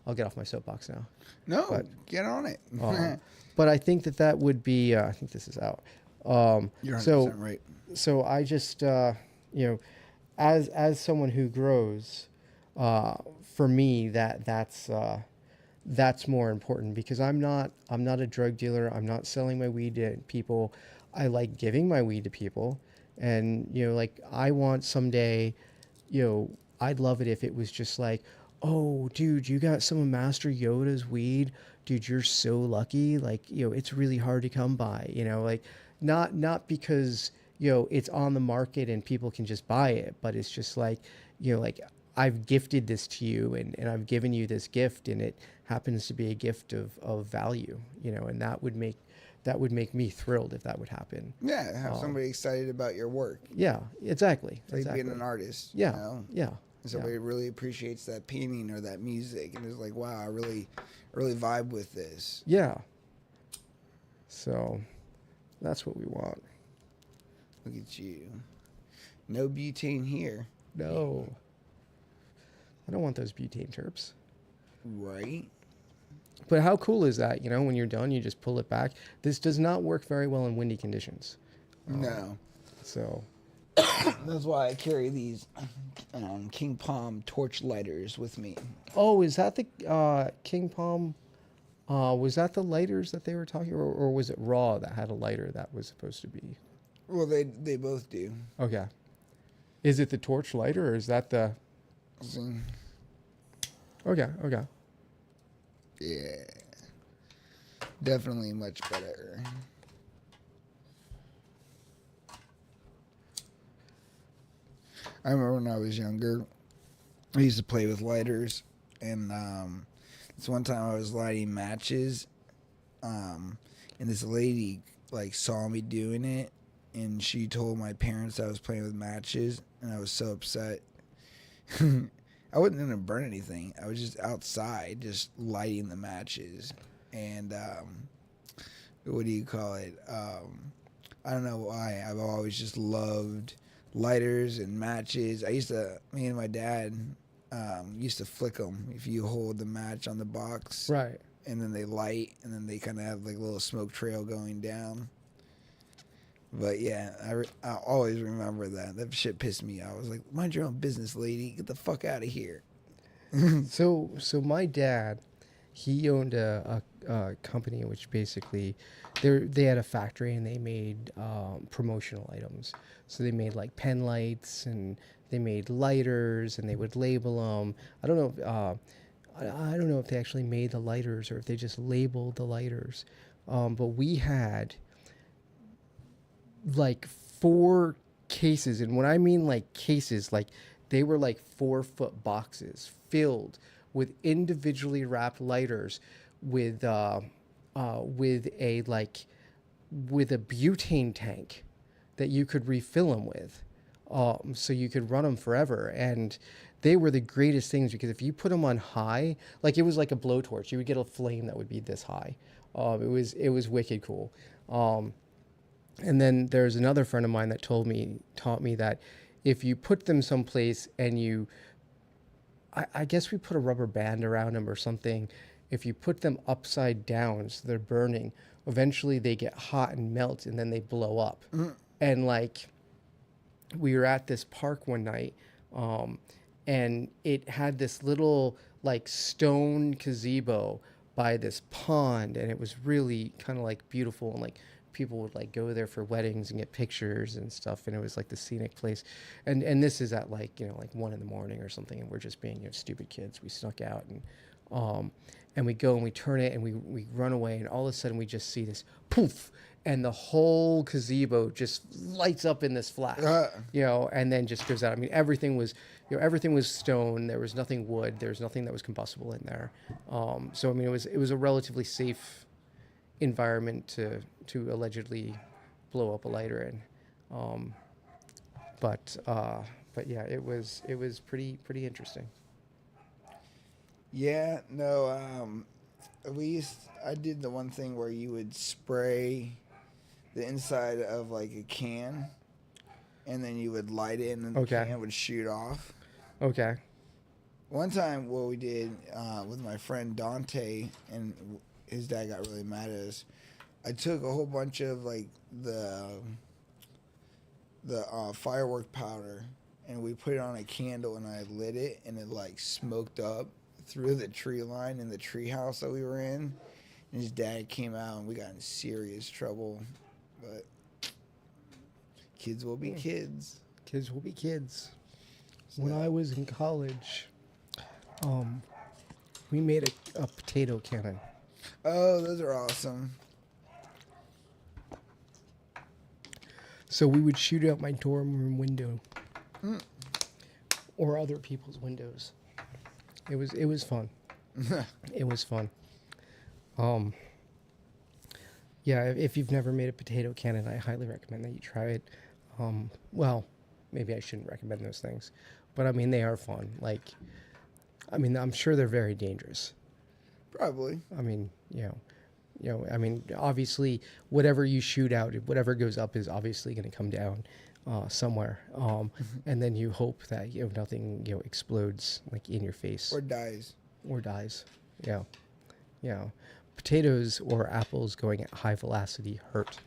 I'll get off my soapbox now. No, But, get on it. But I think that would be, I think this is out. You're 100% So right. so I just, as someone who grows, for me that's more important, because I'm not a drug dealer. I'm not selling my weed to people. I like giving my weed to people, and like I want someday, I'd love it if it was just like, oh, dude, you got some of Master Yoda's weed, dude, you're so lucky. Like, it's really hard to come by. Like, not because it's on the market and people can just buy it, but it's just like, like I've gifted this to you, and I've given you this gift, and it happens to be a gift of value, and that would make me thrilled if that would happen. Yeah, have somebody excited about your work. Yeah, exactly. It's like being an artist. Yeah, You know? yeah. And somebody really appreciates that painting or that music, and is like, wow, I really vibe with this. Yeah. So that's what we want. Look at you. No butane here. No. I don't want those butane terps. Right? But how cool is that? When you're done, you just pull it back. This does not work very well in windy conditions. No. So That's why I carry these King Palm torch lighters with me. oh, is that the King Palm? Was that the lighters that they were talking, or was it Raw that had a lighter that was supposed to be? Well, they both do. Okay. Is it the torch lighter, or is that the? See? Okay. Yeah. Definitely much better. I remember when I was younger, I used to play with lighters, and this one time I was lighting matches, and this lady saw me doing it, and she told my parents I was playing with matches, and I was so upset. I wasn't gonna burn anything. I was just outside, just lighting the matches, and what do you call it? I don't know why. I've always just loved lighters and matches. Me and my dad used to flick them. If you hold the match on the box, Right. and then they light, and then they kind of have like a little smoke trail going down. But yeah, I always remember that. That shit pissed me off. I was like, mind your own business, lady. Get the fuck out of here. So my dad, he owned a company in which basically they had a factory and they made promotional items. So they made like pen lights and they made lighters and they would label them. I don't know if I don't know if they actually made the lighters or if they just labeled the lighters. But we had like 4 cases, and when I mean like cases, like they were like 4-foot boxes filled with individually wrapped lighters with a like with a butane tank that you could refill them with, so you could run them forever. And they were the greatest things because if you put them on high, like it was like a blowtorch, you would get a flame that would be this high. It was wicked cool. And then there's another friend of mine that taught me that if you put them someplace and I guess we put a rubber band around them or something. If you put them upside down so they're burning, eventually they get hot and melt and then they blow up. And like we were at this park one night, and it had this little like stone gazebo by this pond, and it was really kind of like beautiful, and like people would like go there for weddings and get pictures and stuff, and it was like the scenic place. And this is at like like 1 a.m. or something, and we're just being stupid kids. We snuck out and we go and we turn it and we run away, and all of a sudden we just see this poof, and the whole gazebo just lights up in this flash, and then just goes out. I mean, everything was stone. There was nothing wood. There was nothing that was combustible in there. So I mean, it was a relatively safe environment to allegedly blow up a lighter in. But yeah, it was pretty interesting. Yeah, no, I did the one thing where you would spray the inside of like a can, and then you would light it, and then the can would shoot off. Okay. One time, what we did with my friend Dante, and his dad got really mad at us. I took a whole bunch of like the firework powder, and we put it on a candle, and I lit it, and it like smoked up through the tree line in the tree house that we were in. And his dad came out, and we got in serious trouble. But kids will be kids. Kids will be kids. So, when I was in college, we made a potato cannon. Oh, those are awesome. So we would shoot out my dorm room window, or other people's windows. It was fun. It was fun. Yeah, if you've never made a potato cannon, I highly recommend that you try it. Well, maybe I shouldn't recommend those things, but I mean they are fun. Like, I mean, I'm sure they're very dangerous. Probably. I mean, I mean, obviously, whatever you shoot out, whatever goes up is obviously going to come down somewhere. And then you hope that nothing explodes like in your face or dies. Yeah. Potatoes or apples going at high velocity hurt.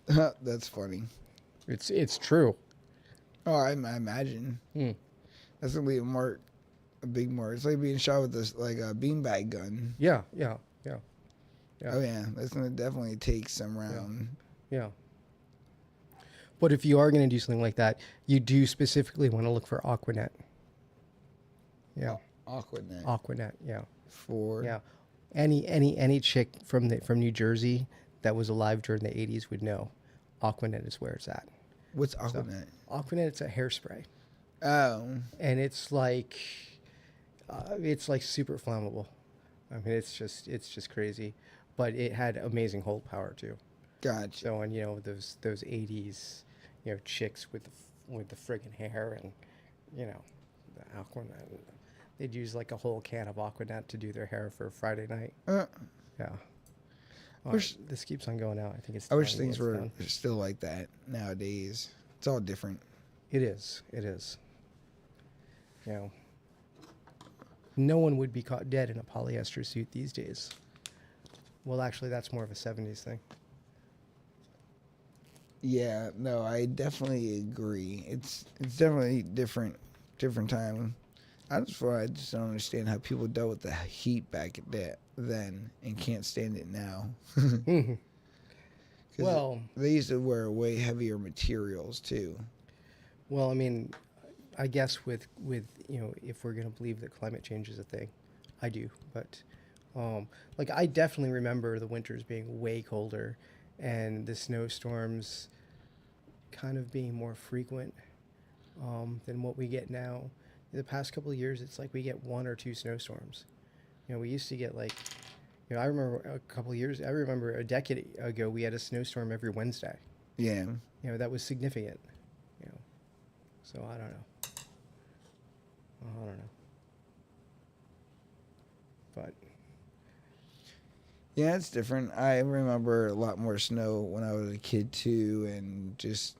That's funny. It's true. Oh, I imagine. That's gonna be a big mark. It's like being shot with this like a beanbag gun. Yeah. Oh yeah, that's gonna definitely take some round. Yeah. But if you are gonna do something like that, you do specifically want to look for Aquanet. Yeah. Aquanet. Yeah. Any chick from New Jersey that was alive during the 80s would know Aquanet is where it's at. What's Aquanet? So, Aquanet, it's a hairspray. Oh. And it's like super flammable. I mean, it's just crazy, but it had amazing hold power too. Gotcha. So, and those 80s, chicks with the friggin' hair, and the Aquanet. They'd use like a whole can of Aquanet to do their hair for Friday night. Yeah. This keeps on going out. I think it's. I wish telling me things it's were done. still like that nowadays. It's all different. It is. It is. You know, no one would be caught dead in a polyester suit these days. Well, actually, that's more of a 70s thing. Yeah, no, I definitely agree. It's definitely different time. I just don't understand how people dealt with the heat back at that then and can't stand it now. Mhm. 'Cause Well, they used to wear way heavier materials too. well, I mean, I guess with if we're gonna believe that climate change is a thing, I do. But like I definitely remember the winters being way colder, and the snowstorms kind of being more frequent than what we get now. In the past couple of years, it's like we get 1 or 2 snowstorms. We used to get like, I remember a couple of years. I remember a decade ago we had a snowstorm every Wednesday. Yeah. That was significant. You know, so I don't know. I don't know. But Yeah, it's different. I remember a lot more snow when I was a kid too, and just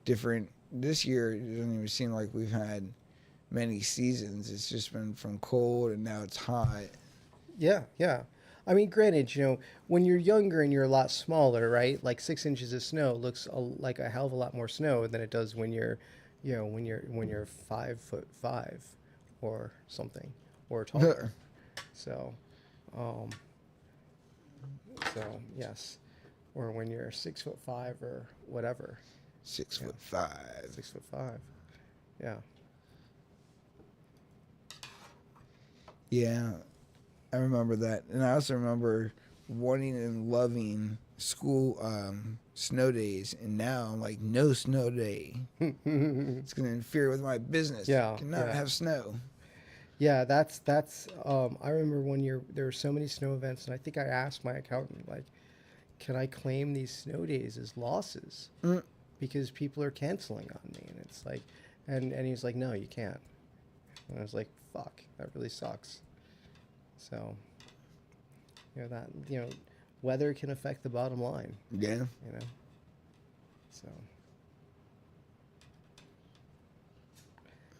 different. This year, it doesn't even seem like we've had many seasons. It's just been from cold and now it's hot. yeah. I mean, granted, when you're younger and you're a lot smaller, right? Like 6 inches of snow looks like a hell of a lot more snow than it does when you're, when you're 5'5" or something or taller. So, um, yes, or when you're 6'5" or whatever. 6'5". 6'5". Yeah. Yeah, I remember that, and I also remember wanting and loving school snow days, and now I'm like, no snow day. It's gonna interfere with my business. Yeah, Cannot yeah. have snow. Yeah, that's. I remember one year there were so many snow events, and I think I asked my accountant, like, can I claim these snow days as losses because people are canceling on me? And it's like, and he's like, no, you can't. And I was like, fuck, that really sucks. So, that weather can affect the bottom line. Yeah. So.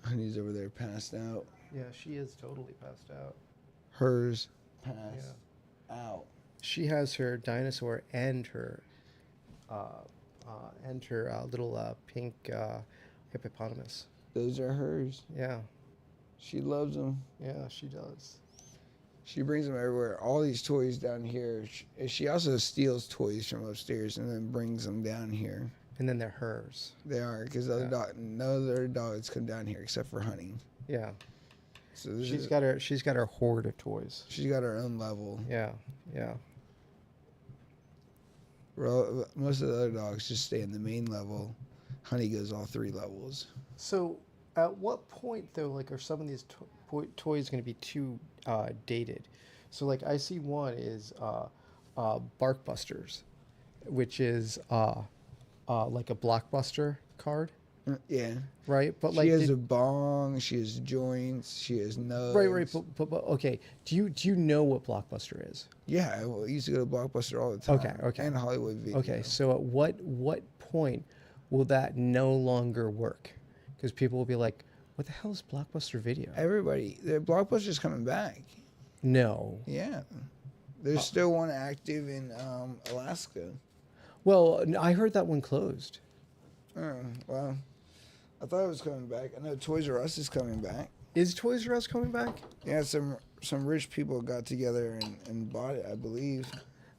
Honey's over there passed out. Yeah, she is totally passed out. Hers passed out. She has her dinosaur and her little pink hippopotamus. Those are hers. Yeah. She loves them. Yeah, she does. She brings them everywhere. All these toys down here. She also steals toys from upstairs and then brings them down here. And then they're hers. They are, because no other dogs come down here except for Honey. Yeah. So she's got her hoard of toys. She's got her own level. Yeah. Well, most of the other dogs just stay in the main level. Honey goes all 3 levels. So, at what point though, like, are some of these toys going to be too dated? So, like, I see one is BarkBusters, which is like a Blockbuster card. Yeah. Right, but she has a bong. She has joints. She has nubs. Right. But okay. Do you know what Blockbuster is? Yeah, I used to go to Blockbuster all the time. Okay. And Hollywood Video. Okay, so at what point will that no longer work? Because people will be like, "What the hell is Blockbuster Video?" The Blockbuster's coming back. No. Yeah, there's still one active in Alaska. Well, I heard that one closed. Oh, well, I thought it was coming back. I know Toys R Us is coming back. Is Toys R Us coming back? Yeah, some rich people got together and bought it, I believe.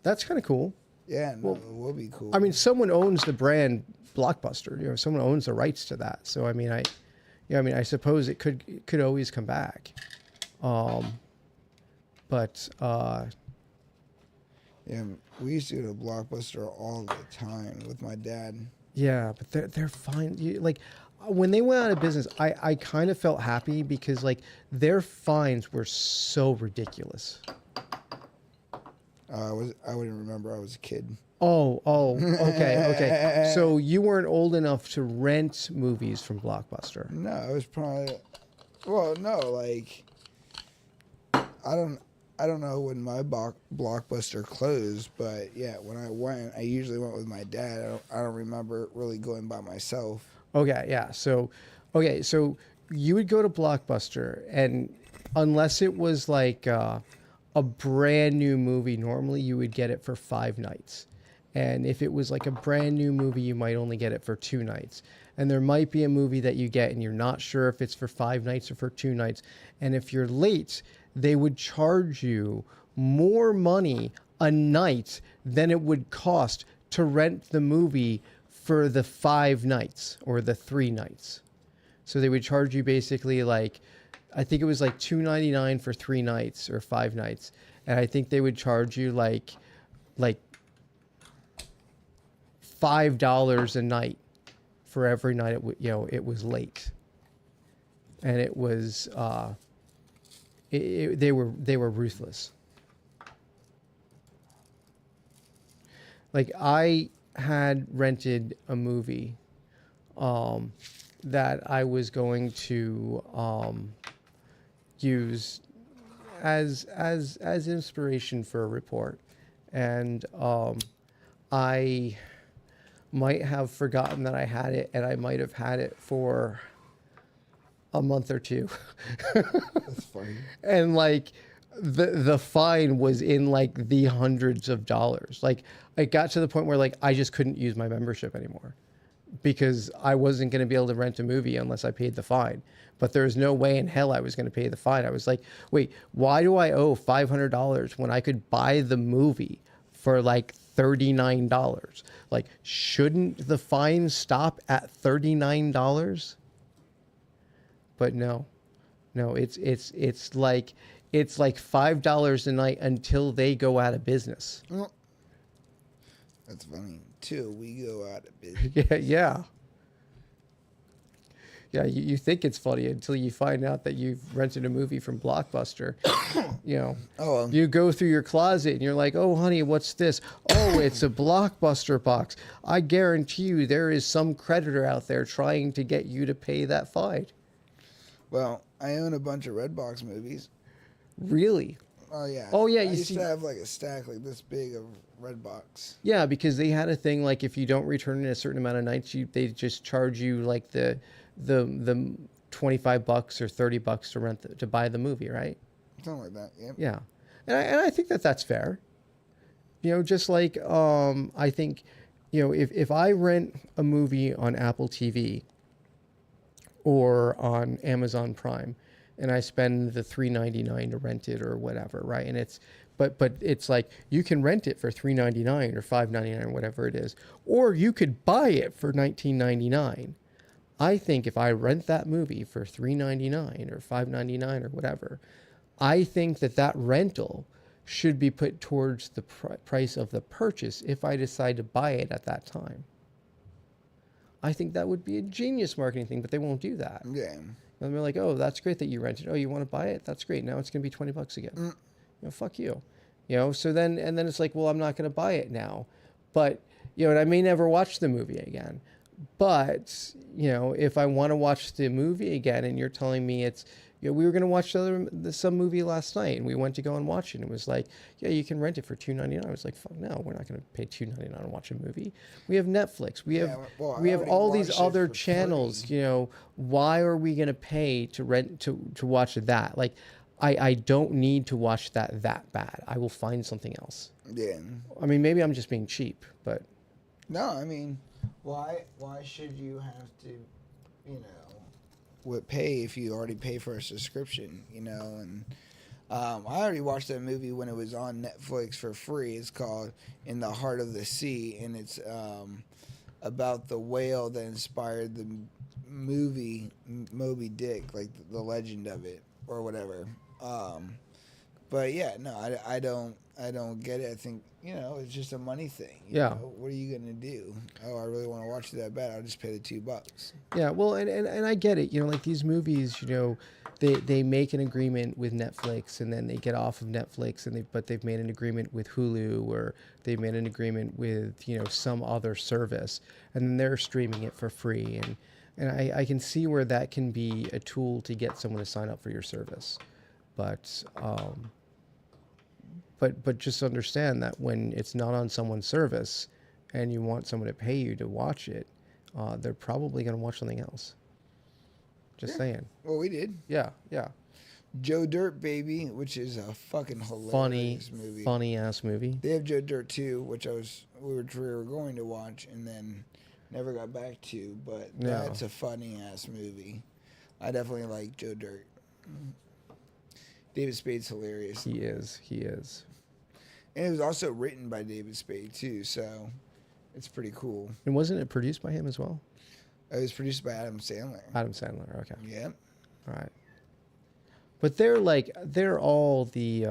That's kind of cool. Yeah, no, it will be cool. I mean, someone owns the brand Blockbuster. Someone owns the rights to that. So I mean, I suppose it could always come back. But yeah, we used to go to Blockbuster all the time with my dad. Yeah, but they're fine. Like, when they went out of business, I kind of felt happy because, like, their fines were so ridiculous. I wouldn't remember. I was a kid. Oh, okay. So you weren't old enough to rent movies from Blockbuster. No, I was probably. Well, no, like, I don't. I don't know when my Blockbuster closed, but yeah, when I went, I usually went with my dad. I don't remember really going by myself. Okay, yeah. So, okay, so you would go to Blockbuster, and unless it was like a brand new movie, normally you would get it for 5 nights. And if it was like a brand new movie, you might only get it for 2 nights. And there might be a movie that you get and you're not sure if it's for 5 nights or for 2 nights. And if you're late, they would charge you more money a night than it would cost to rent the movie for the 5 nights or the 3 nights. So they would charge you basically like, I think it was like $2.99 for 3 nights or 5 nights, and I think they would charge you like $5 a night for every night it was late, and it was they were ruthless. Like I had rented a movie that I was going to use as inspiration for a report, and I might have forgotten that I had it, and I might have had it for a month or two. That's funny. And like the fine was in like the hundreds of dollars. Like it got to the point where like I just couldn't use my membership anymore because I wasn't going to be able to rent a movie unless I paid the fine. But there's no way in hell I was going to pay the fine. I was like, wait, why do I owe $500 when I could buy the movie for like $39? Like, shouldn't the fine stop at $39? But no, it's like $5 a night until they go out of business. Well, that's funny. Till we go out of business. Yeah. You think it's funny until you find out that you've rented a movie from Blockbuster. You go through your closet and you're like, oh, honey, what's this? Oh, it's a Blockbuster box. I guarantee you there is some creditor out there trying to get you to pay that fine. Well, I own a bunch of Redbox movies. Really? Oh, yeah. Oh, yeah. I used to have like a stack like this big of Redbox. Yeah, because they had a thing like if you don't return in a certain amount of nights, they just charge you like the $25 or $30 to to buy the movie, right? Something like that. Yep. Yeah, and I think that's fair. Just like I think, if I rent a movie on Apple TV or on Amazon Prime, and I spend the $3.99 to rent it or whatever, right? And but it's like you can rent it for $3.99 or $5.99 or whatever it is, or you could buy it for $19.99. I think if I rent that movie for $3.99 or $5.99 or whatever, I think that rental should be put towards the price of the purchase if I decide to buy it at that time. I think that would be a genius marketing thing, but they won't do that. Yeah. And they're like, oh, that's great that you rented. Oh, you want to buy it? That's great. Now it's going to be $20 again. Fuck you. So then it's like, well, I'm not going to buy it now. But, and I may never watch the movie again. But, if I want to watch the movie again and you're telling me it's, we were going to watch some movie last night and we went to go and watch it. And it was like, yeah, you can rent it for $2.99. I was like, fuck no, we're not going to pay $2.99 to watch a movie. We have Netflix. We have all these other channels. Why are we going to pay to rent to watch that? Like, I don't need to watch that bad. I will find something else. Yeah. I mean, maybe I'm just being cheap, but no, I mean, why should you have to, pay if you already pay for a subscription, and I already watched that movie when it was on Netflix for free. It's called In the Heart of the Sea, and it's about the whale that inspired the movie Moby Dick, like the legend of it or whatever. But yeah, no, I don't get it. I think, it's just a money thing. You know? What are you going to do? Oh, I really want to watch it that bad. I'll just pay the $2. Yeah, well, and I get it. Like these movies, they make an agreement with Netflix and then they get off of Netflix but they've made an agreement with Hulu or they've made an agreement with, some other service and then they're streaming it for free. And I can see where that can be a tool to get someone to sign up for your service. But but just understand that when it's not on someone's service, and you want someone to pay you to watch it, they're probably going to watch something else. Just saying. Well, we did. Yeah, yeah. Joe Dirt, baby, which is a fucking hilarious movie. Funny ass movie. They have Joe Dirt 2, which we were going to watch and then never got back to, but that's a funny ass movie. I definitely like Joe Dirt. David Spade's hilarious. He is. And it was also written by David Spade too, so it's pretty cool. And wasn't it produced by him as well? It was produced by Adam Sandler. Adam Sandler. Okay. Yeah. All right. But they're all the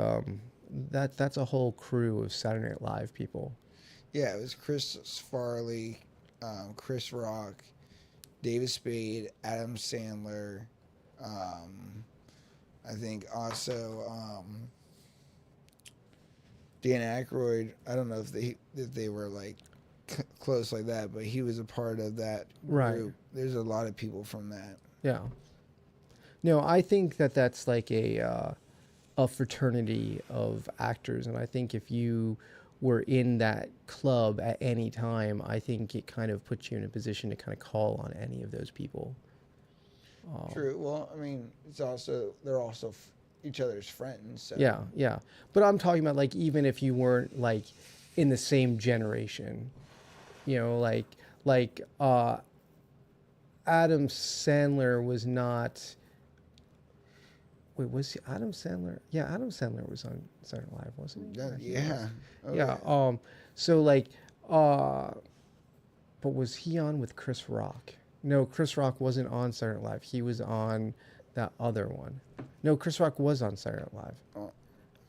that's a whole crew of Saturday Night Live people. Yeah, it was Chris Farley, Chris Rock, David Spade, Adam Sandler. I think also Dan Aykroyd. I don't know if they were like close like that, but he was a part of that group. Right. There's a lot of people from that. Yeah. No, I think that's like a fraternity of actors, and I think if you were in that club at any time, I think it kind of puts you in a position to kind of call on any of those people. True. Well, I mean, they're also each other's friends. So. Yeah, yeah. But I'm talking about like even if you weren't like in the same generation, like Adam Sandler was not. Wait, was he Adam Sandler? Yeah, Adam Sandler was on Saturday Night Live, wasn't he? Yeah. Oh, yeah. So like, but was he on with Chris Rock? No, Chris Rock wasn't on Saturday Night Live. He was on that other one. No, Chris Rock was on Saturday Night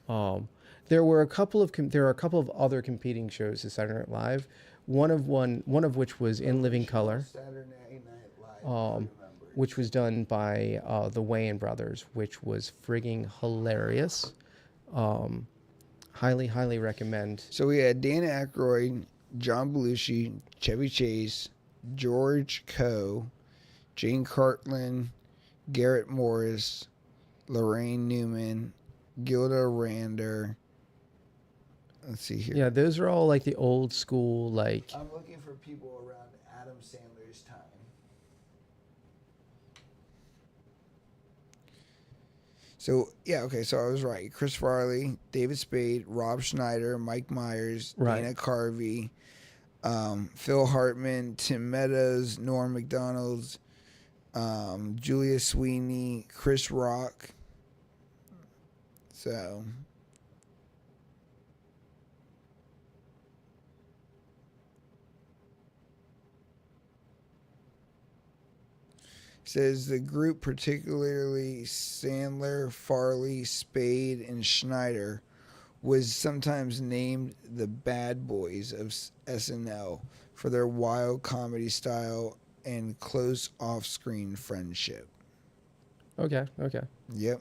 Live. There are a couple of other competing shows to Saturday Night Live. One of which was In Living Color. Saturday Night Live. Which was done by the Wayans brothers, which was frigging hilarious. Highly recommend. So we had Dan Aykroyd, John Belushi, Chevy Chase, George Coe, Jane Cartlin, Garrett Morris, Lorraine Newman, Gilda Rander. Let's see here. Yeah, those are all like the old school, like. I'm looking for people around Adam Sandler's time. So, yeah, okay, so I was right. Chris Farley, David Spade, Rob Schneider, Mike Myers, Dana Carvey, Phil Hartman, Tim Meadows, Norm Macdonald, Julia Sweeney, Chris Rock. So... says the group, particularly Sandler, Farley, Spade, and Schneider, was sometimes named the Bad Boys of SNL for their wild comedy style and close off-screen friendship. Okay. Yep.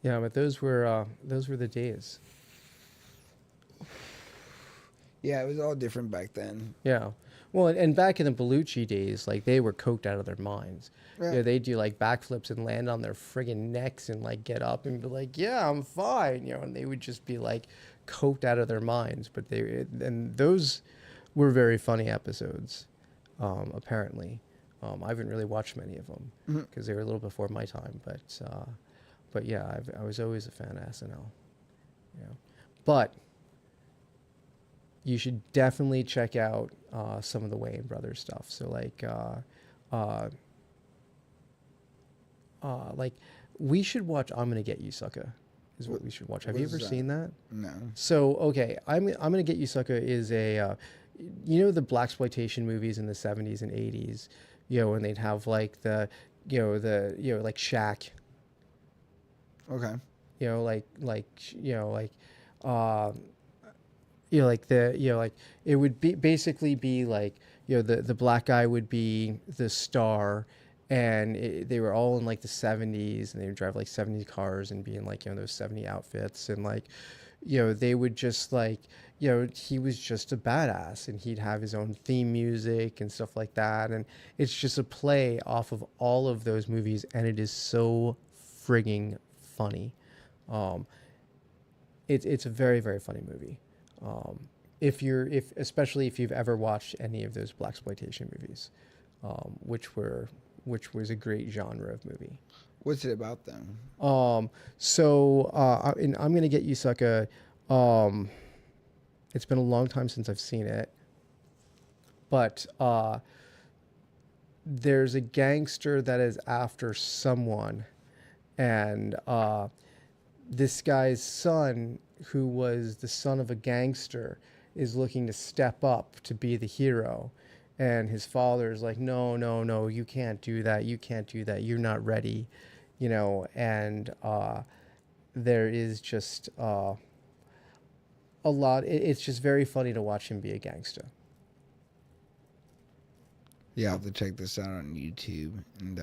Yeah, but those were the days. Yeah, it was all different back then. Yeah. Well, and back in the Belushi days, like they were coked out of their minds. Yeah, they'd do like backflips and land on their friggin' necks and like get up and be like, "Yeah, I'm fine," and they would just be like coked out of their minds. But those were very funny episodes. Apparently, I haven't really watched many of them because they were a little before my time. But yeah, I was always a fan of SNL. Yeah, but you should definitely check out some of the Wayans brothers stuff. So like we should watch I'm Gonna Get You Sucker is what we should watch. Have you ever seen that? No. So okay, I'm Gonna Get You Sucker is a the blaxploitation movies in the 70s and 80s, when they'd have like the like Shaq. Okay. It would be basically be like the black guy would be the star, and they were all in like the 70s, and they would drive like 70 cars and be in like those 70 outfits, and like they would just like he was just a badass, and he'd have his own theme music and stuff like that, and it's just a play off of all of those movies, and it is so frigging funny. Um, it's a very very funny movie. If especially if you've ever watched any of those blaxploitation movies, which was a great genre of movie. What's it about then? And I'm gonna get you, sucker. Um, it's been a long time since I've seen it, but there's a gangster that is after someone, and this guy's son, who was the son of a gangster, is looking to step up to be the hero. And his father is like, no, no, no, you can't do that. You can't do that. You're not ready, And there is just a lot. It's just very funny to watch him be a gangster. Yeah, I'll have to check this out on YouTube and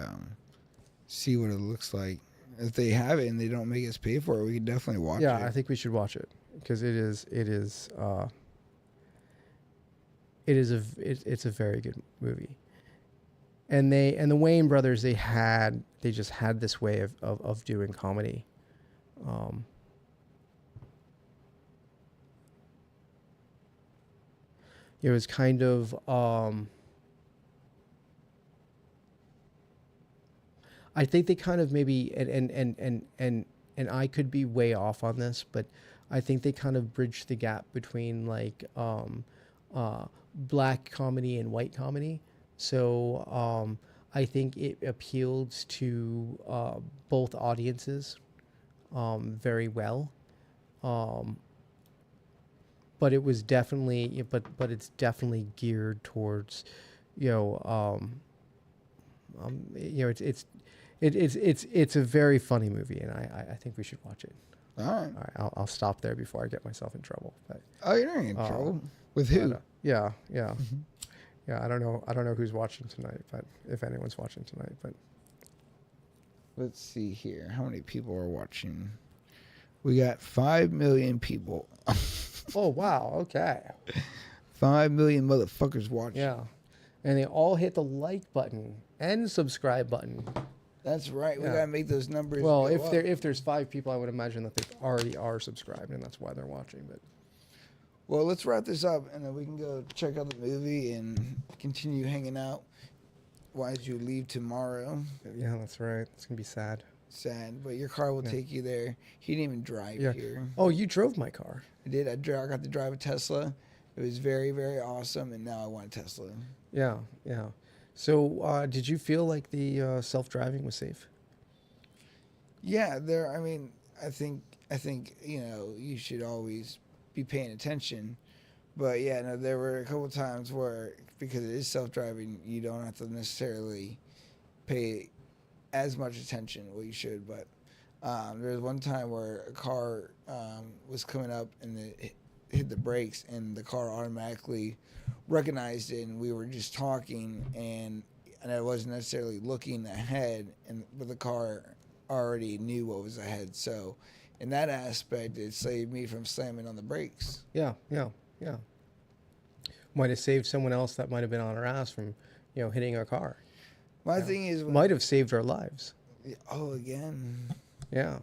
see what it looks like. If they have it and they don't make us pay for it, we can definitely watch it. Yeah, I think we should watch it because it's a very good movie. And the Wayne brothers, they just had this way of doing comedy. It was kind of I think they kind of maybe and I could be way off on this, but I think they kind of bridged the gap between like black comedy and white comedy. So I think it appealed to both audiences very well. But it was definitely, but it's definitely geared towards, it's a very funny movie, and I think we should watch it. All right. All right, I'll stop there before I get myself in trouble. But Oh, you're not in trouble. With who? yeah. Yeah, I don't know who's watching tonight, but if anyone's watching tonight, but Let's see here. How many people are watching? We got 5 million people. oh wow, okay. 5 million motherfuckers watching. Yeah. And they all hit the like button and subscribe button. That's right. We Yeah. gotta make those numbers. Well, go if up. if there's 5 people, I would imagine that they already are subscribed, and that's why they're watching. But Well, let's wrap this up, and then we can go check out the movie and continue hanging out. Why did you leave tomorrow? yeah, that's right. It's gonna be sad. Sad, but your car will Yeah. take you there. He didn't even drive Yeah. here. Oh, you drove my car. I did. I got to drive a Tesla. It was very, very awesome, and now I want a Tesla. Yeah, yeah. So, did you feel like the self-driving was safe? Yeah, I mean, I think you should always be paying attention. But yeah, no, there were a couple times where, because it is self-driving, you don't have to necessarily pay as much attention. Well, you should, but there was one time where a car was coming up and it hit the brakes, and the car automatically recognized it, and we were just talking, and I wasn't necessarily looking ahead, but the car already knew what was ahead. So in that aspect, it saved me from slamming on the brakes. Yeah. Might have saved someone else that might have been on our ass from, hitting our car. My thing is, Might have saved our lives. again. Yeah.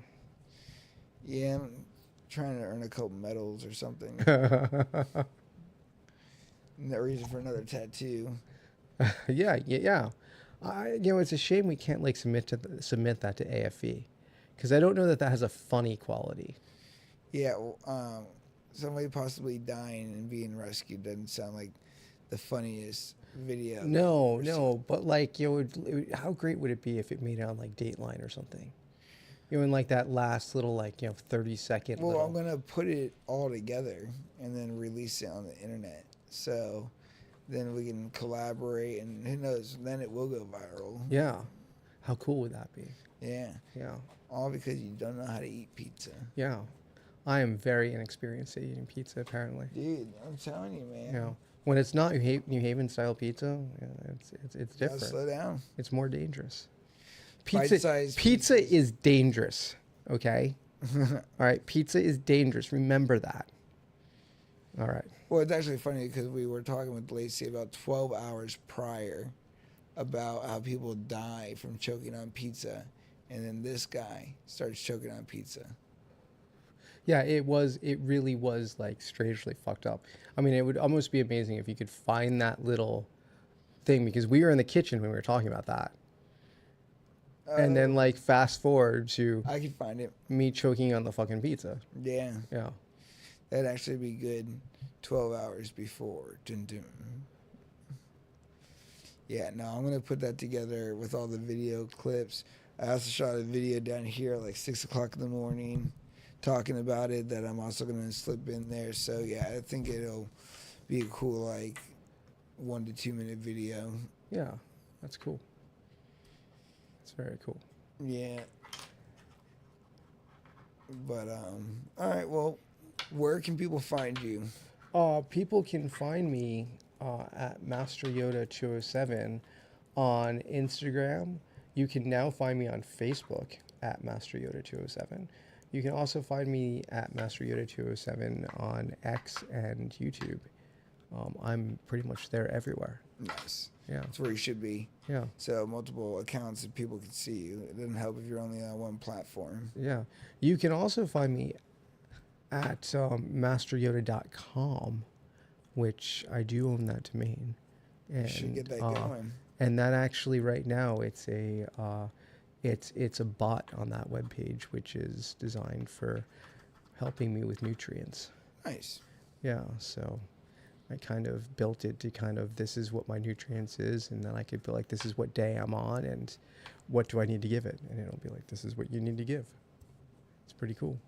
Yeah, I'm trying to earn a couple medals or something. No reason for another tattoo. yeah. It's a shame we can't like submit that to AFE, because I don't know that has a funny quality. Yeah, somebody possibly dying and being rescued doesn't sound like the funniest video. No, but like how great would it be if it made it on like Dateline or something? In like that last little 30-second. Well, I'm gonna put it all together and then release it on the internet. So then we can collaborate, and who knows, then it will go viral. Yeah. How cool would that be? Yeah. Yeah. All because you don't know how to eat pizza. Yeah. I am very inexperienced at eating pizza, apparently. Dude, I'm telling you, man. When it's not New Haven style pizza, it's Gotta different. slow down. It's more dangerous. Bite-sized Pizza pizzas. is dangerous. Okay. All right. Pizza is dangerous. Remember that. All right. Well, it's actually funny because we were talking with Lacey about 12 hours prior about how people die from choking on pizza, and then this guy starts choking on pizza. Yeah, it was. It really was like strangely fucked up. I mean, it would almost be amazing if you could find that little thing because we were in the kitchen when we were talking about that, and then Oh, like fast forward to I can find it. me choking on the fucking pizza. Yeah, Yeah, that'd actually be good. 12 hours before. Dun, dun. Yeah, no, I'm gonna put that together with all the video clips. I also shot a video down here at like 6 o'clock in the morning, talking about it. That I'm also gonna slip in there. So yeah, I think it'll be a cool like 1 to 2 minute video. yeah, that's cool. It's very cool. Yeah, but all right. Well, where can people find you? People can find me at MasterYoday207 on Instagram. You can now find me on Facebook at MasterYoday207. You can also find me at MasterYoday207 on X and YouTube. I'm pretty much there everywhere. Nice. Yeah, That's where you should be. yeah, So multiple accounts that people can see you. It doesn't help if you're only on one platform. yeah. You can also find me at MasterYoday.com, which I do own that domain. You should get that going. And that actually right now it's a bot on that webpage which is designed for helping me with nutrients. Nice. Yeah, so I kind of built it to kind of this is what my nutrients is, and then I could be like this is what day I'm on and what do I need to give it, and it'll be like this is what you need to give. It's pretty cool.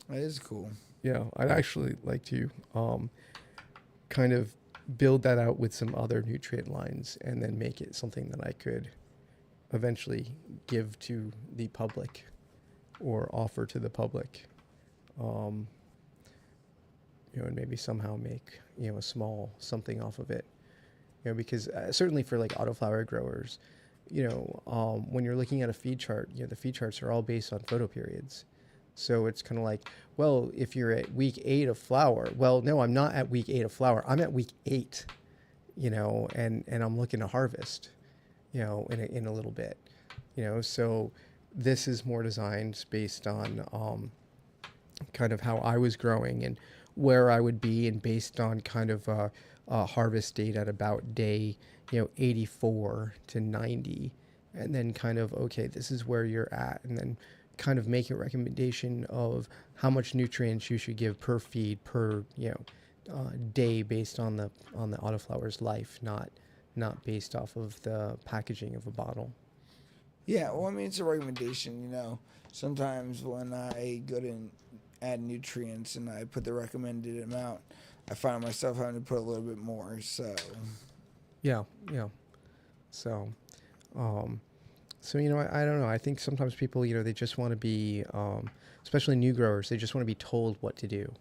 That is cool. Yeah, I'd actually like to kind of build that out with some other nutrient lines and then make it something that I could eventually give to the public or offer to the public. And maybe somehow make, a small something off of it. Because certainly for like autoflower growers, when you're looking at a feed chart, the feed charts are all based on photo periods. So it's kind of like, well, if you're at week 8 of flower, well, no, I'm not at week 8 of flower. I'm at week 8, and I'm looking to harvest, in a little bit, so this is more designed based on kind of how I was growing and where I would be, and based on kind of a harvest date at about day, 84 to 90, and then kind of, okay, this is where you're at, and then kind of make a recommendation of how much nutrients you should give per feed per day based on the autoflower's life, not based off of the packaging of a bottle. Yeah, well, I mean, it's a recommendation, Sometimes when I go to add nutrients and I put the recommended amount, I find myself having to put a little bit more, so. Yeah. So, I don't know. I think sometimes people, they just want to be, especially new growers, they just want to be told what to do,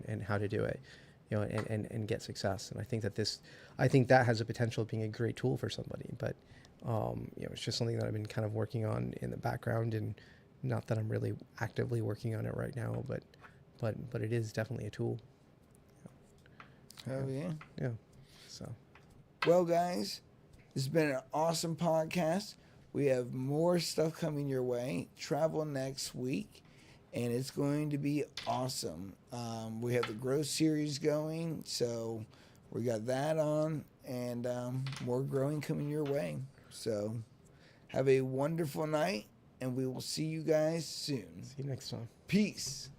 and how to do it, and get success. And I think that has a potential of being a great tool for somebody. But, it's just something that I've been kind of working on in the background, and not that I'm really actively working on it right now, but it is definitely a tool. Oh, yeah. Yeah. So. Well, guys, this has been an awesome podcast. We have more stuff coming your way. Travel next week, and it's going to be awesome. We have the Grow series going, so we got that on, and more growing coming your way. So have a wonderful night, and we will see you guys soon. See you next time. Peace.